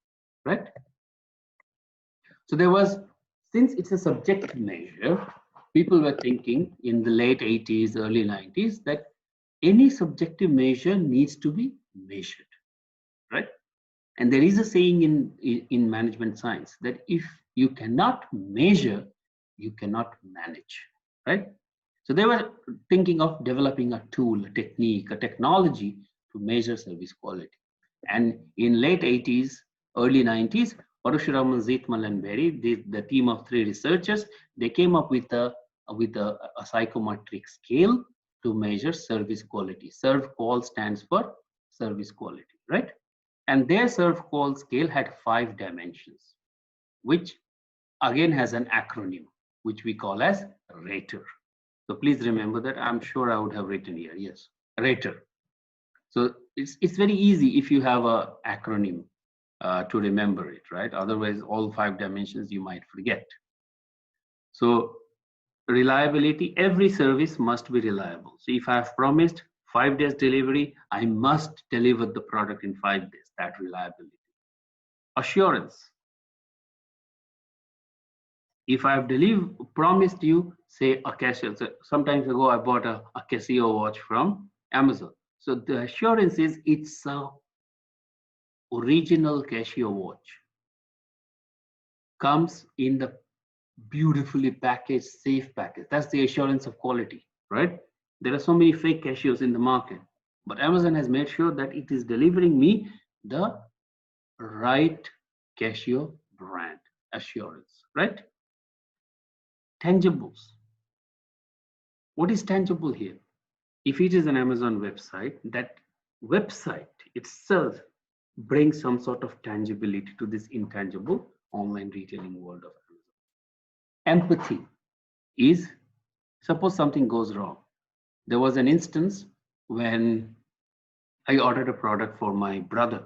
A: right? So there was, since it's a subjective measure, people were thinking in the late 80s, early 90s that any subjective measure needs to be measured, right? And there is a saying in management science that if you cannot measure, you cannot manage, right? So they were thinking of developing a tool, a technique, a technology to measure service quality. And in late 80s, early 90s, Parashuraman, Zitmal, and Berry, the team of three researchers, they came up with a psychometric scale to measure service quality. SERVQUAL stands for service quality, right? And their SERVQUAL scale had 5 dimensions, which again has an acronym, which we call as RATER. So please remember that. I'm sure I would have written here, yes, RATER. So it's very easy if you have an acronym to remember it, right? Otherwise, all 5 dimensions you might forget. So reliability, every service must be reliable. So if I have promised 5 days delivery, I must deliver the product in 5 days, that reliability. Assurance. If I have promised you, say a Casio, so sometimes ago I bought a Casio watch from Amazon. So the assurance is it's a original Casio watch. Comes in the beautifully packaged, safe package. That's the assurance of quality, right? There are so many fake Casios in the market, but Amazon has made sure that it is delivering me the right Casio brand assurance, right? Tangibles. What is tangible here? If it is an Amazon website, that website itself brings some sort of tangibility to this intangible online retailing world of Amazon. Empathy is, suppose something goes wrong. There was an instance when I ordered a product for my brother,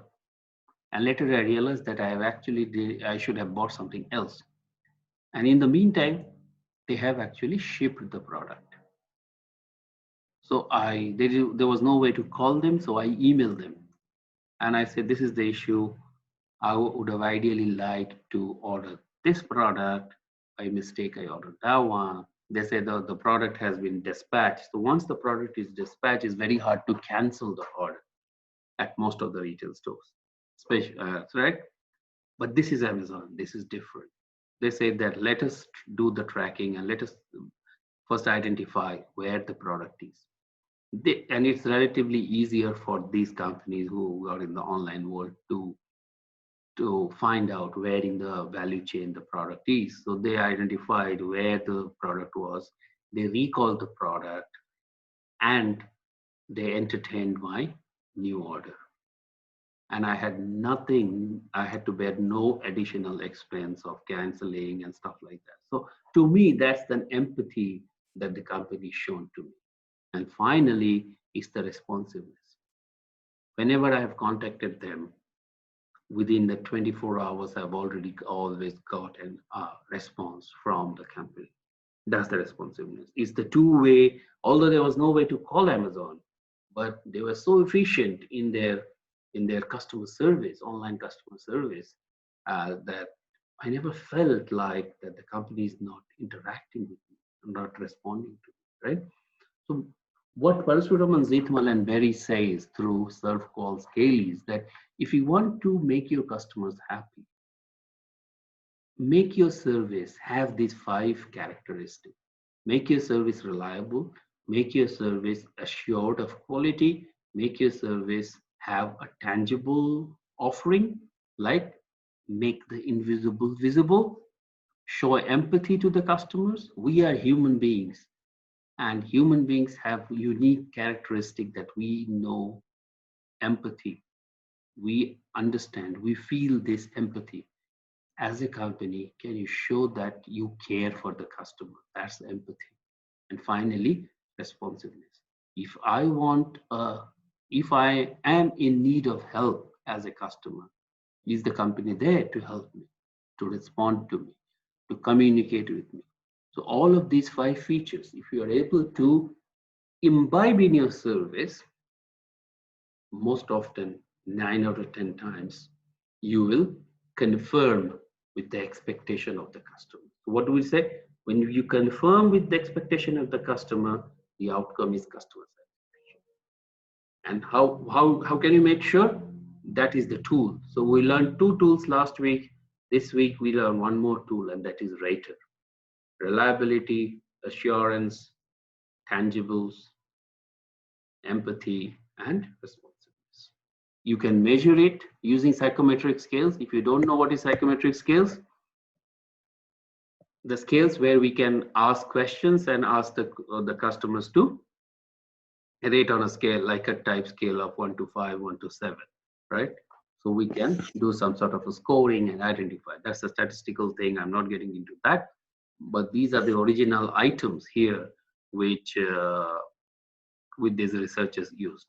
A: and later I realized that I should have bought something else. And in the meantime, they have actually shipped the product. So there was no way to call them, so I emailed them. And I said, this is the issue. I would have ideally liked to order this product. By mistake, I ordered that one. They say the product has been dispatched. So once the product is dispatched, it's very hard to cancel the order at most of the retail stores. Right? But this is Amazon. This is different. They say that let us do the tracking and let us first identify where the product is. And it's relatively easier for these companies who are in the online world to find out where in the value chain the product is. So they identified where the product was, they recalled the product, and they entertained my new order. And I had nothing, I had to bear no additional expense of canceling and stuff like that. So to me, that's the empathy that the company shown to me. And finally, is the responsiveness. Whenever I have contacted them, within the 24 hours, I've already always gotten a response from the company. That's the responsiveness. It's the two-way, although there was no way to call Amazon, but they were so efficient in their customer service, online customer service, that I never felt like that the company is not interacting with me, not responding to me, right? So what Parasuraman, Zitmal, and Berry says through Serve Call Scale is that if you want to make your customers happy, make your service have these 5 characteristics. Make your service reliable, make your service assured of quality, make your service have a tangible offering, like make the invisible visible, show empathy to the customers. We are human beings, and human beings have unique characteristic that we know empathy. We understand, we feel this empathy. As a company, can you show that you care for the customer? That's empathy. And finally, responsiveness. If I want, if I am in need of help as a customer, is the company there to help me, to respond to me, to communicate with me? So all of these 5 features, if you are able to imbibe in your service, most often 9 out of 10 times, you will confirm with the expectation of the customer. So what do we say? When you confirm with the expectation of the customer, the outcome is customer satisfaction. And how can you make sure? That is the tool. So we learned 2 tools last week. This week we learn one more tool, and that is Rater. Reliability, assurance, tangibles, empathy, and responsiveness. You can measure it using psychometric scales. If you don't know what is psychometric scales, the scales where we can ask questions and ask the customers to rate on a scale, like a type scale of 1 to 5, 1 to 7, right? So we can do some sort of a scoring and identify. That's a statistical thing. I'm not getting into that. But these are the original items here, which these researchers used.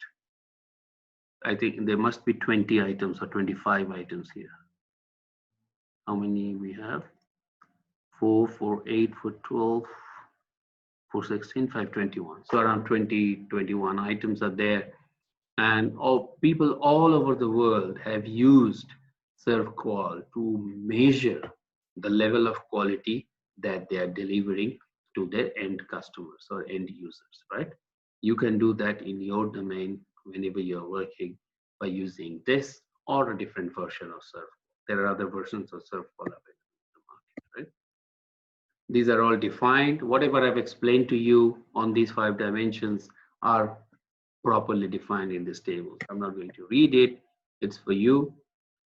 A: I think there must be 20 items or 25 items here. How many we have? 4, 4, 8, 4, 12, 4, 16, 5, 21. So around 20, 21 items are there. And all people all over the world have used ServQual to measure the level of quality that they are delivering to their end customers or end users, right? You can do that in your domain whenever you're working by using this or a different version of ServQual. There are other versions of ServQual available in the market, right? These are all defined. Whatever I've explained to you on these 5 dimensions are properly defined in this table. I'm not going to read it. It's for you.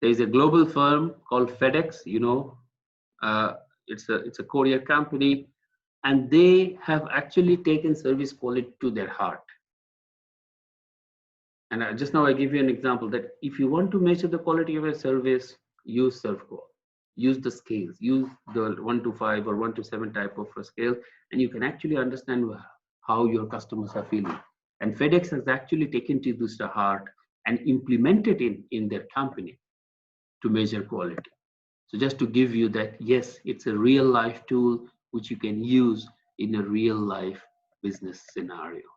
A: There is a global firm called FedEx. You know, it's a courier company, and they have actually taken service quality to their heart. And just now I give you an example that if you want to measure the quality of a service, use ServQual. Use the scales. Use the 1 to 5 or 1 to 7 type of a scale, and you can actually understand how your customers are feeling. And FedEx has actually taken to this to heart and implemented it in their company to measure quality. So just to give you that, yes, it's a real life tool which you can use in a real life business scenario,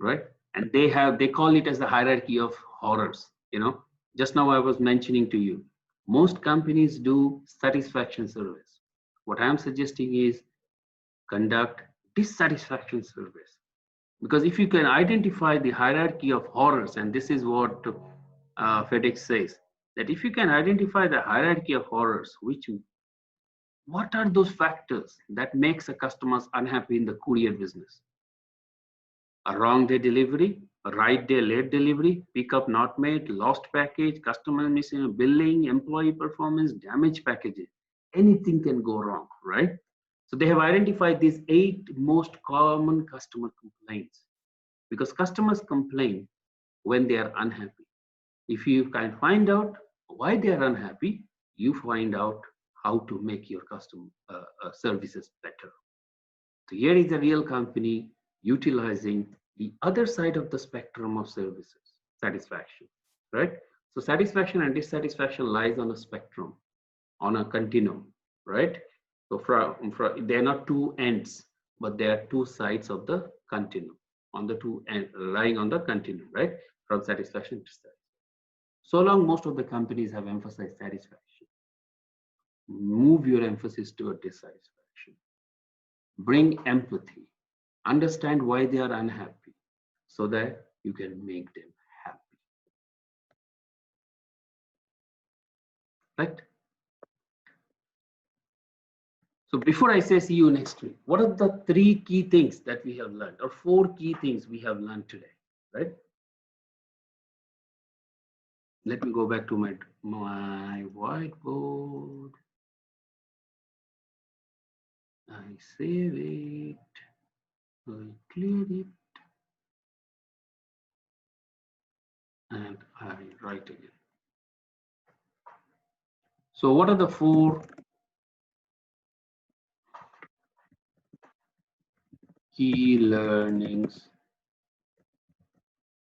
A: right? And they call it as the hierarchy of horrors. You know, just now I was mentioning to you, Most companies do satisfaction surveys. What I'm suggesting is conduct dissatisfaction surveys. Because if you can identify the hierarchy of horrors, and this is what FedEx says, that if you can identify the hierarchy of horrors, what are those factors that makes a customers unhappy in the courier business? A wrong day delivery, a right day late delivery, pickup not made, lost package, customer missing billing, employee performance, damaged packages. Anything can go wrong, right? So they have identified these 8 most common customer complaints, because customers complain when they are unhappy. If you can find out why they are unhappy, you find out how to make your customer services better. So here is a real company utilizing the other side of the spectrum of services, satisfaction, right? So satisfaction and dissatisfaction lies on a spectrum, on a continuum, right? So they're not two ends, but they are two sides of the continuum, on the two ends, lying on the continuum, right? From satisfaction to satisfaction. So long most of the companies have emphasized satisfaction, move your emphasis toward dissatisfaction. Bring empathy, understand why they are unhappy so that you can make them happy, right? So before I say see you next week, what are the 3 key things that we have learned, or 4 key things we have learned today, right? Let me go back to my whiteboard. I save it, I clear it, and I write again. So what are the 4 key learnings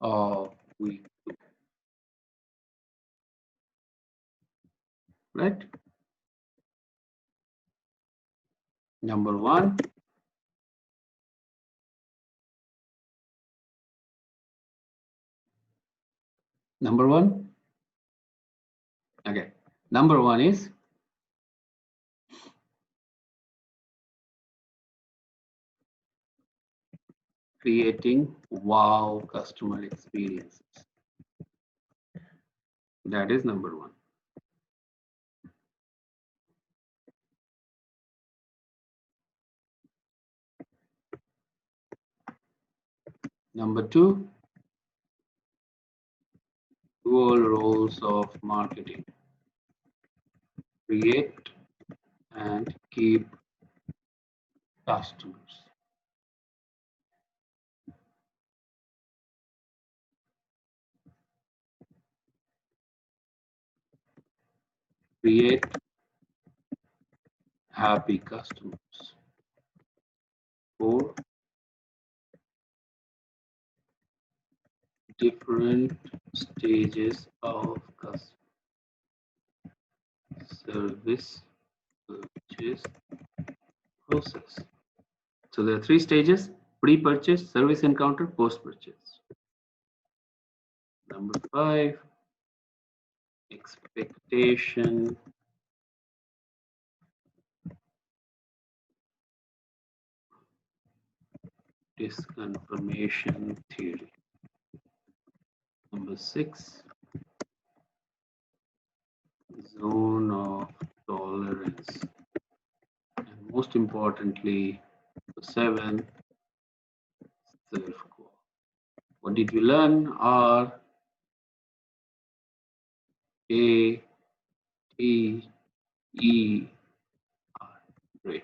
A: of week 2, right? Number 1, okay. Number 1 is creating wow customer experiences. That is number 1. Number 2, dual roles of marketing. Create and keep customers. Create happy customers. 4, different stages of customer service purchase process. So there are 3 stages: pre-purchase, service encounter, post-purchase. Number 5, expectation disconfirmation theory. Number 6, zone of tolerance. And most importantly, 7, self-call. What did we learn? R, A, T, E, R. Great.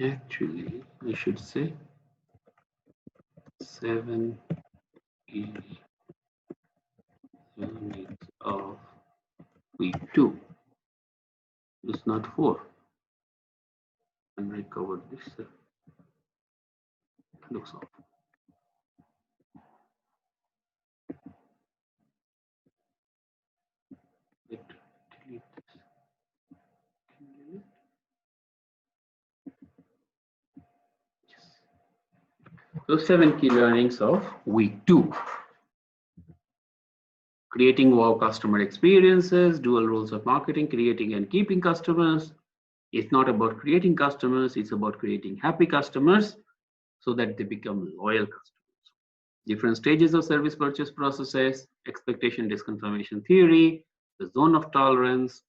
A: Actually, I should say 7 key units of week 2. It's not 4. And I covered this. Looks off. Let delete this. Delete. Yes. So 7 key learnings of week 2. Creating wow customer experiences, dual roles of marketing, creating and keeping customers. It's not about creating customers, it's about creating happy customers so that they become loyal customers. Different stages of service purchase processes, expectation disconfirmation theory, the zone of tolerance,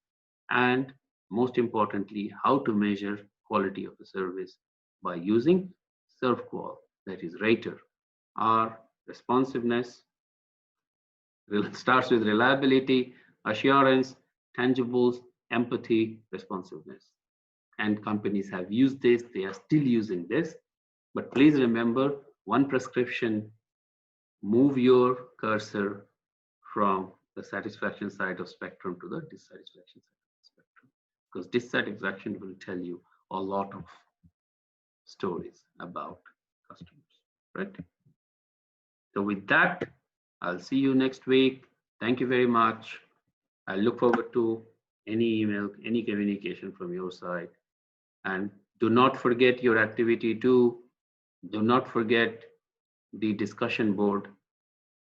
A: and most importantly, how to measure quality of the service by using ServQual, that is rater. R, responsiveness, starts with reliability, assurance, tangibles, empathy, responsiveness. And companies have used this, they are still using this. But please remember, one prescription, move your cursor from the satisfaction side of spectrum to the dissatisfaction side of spectrum. Because dissatisfaction will tell you a lot of stories about customers, right? So with that, I'll see you next week. Thank you very much. I look forward to any email, any communication from your side. And do not forget your activity 2. Do not forget the discussion board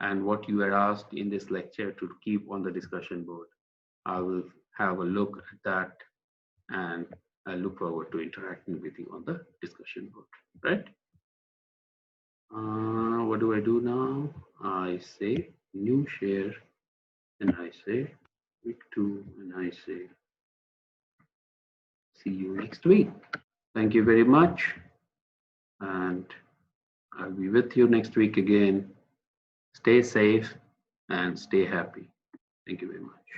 A: and what you were asked in this lecture to keep on the discussion board. I will have a look at that and I look forward to interacting with you on the discussion board, right? What do I do now? I say new share and I say week 2 and I say see you next week. Thank you very much and I'll be with you next week again. Stay safe and stay happy. Thank you very much.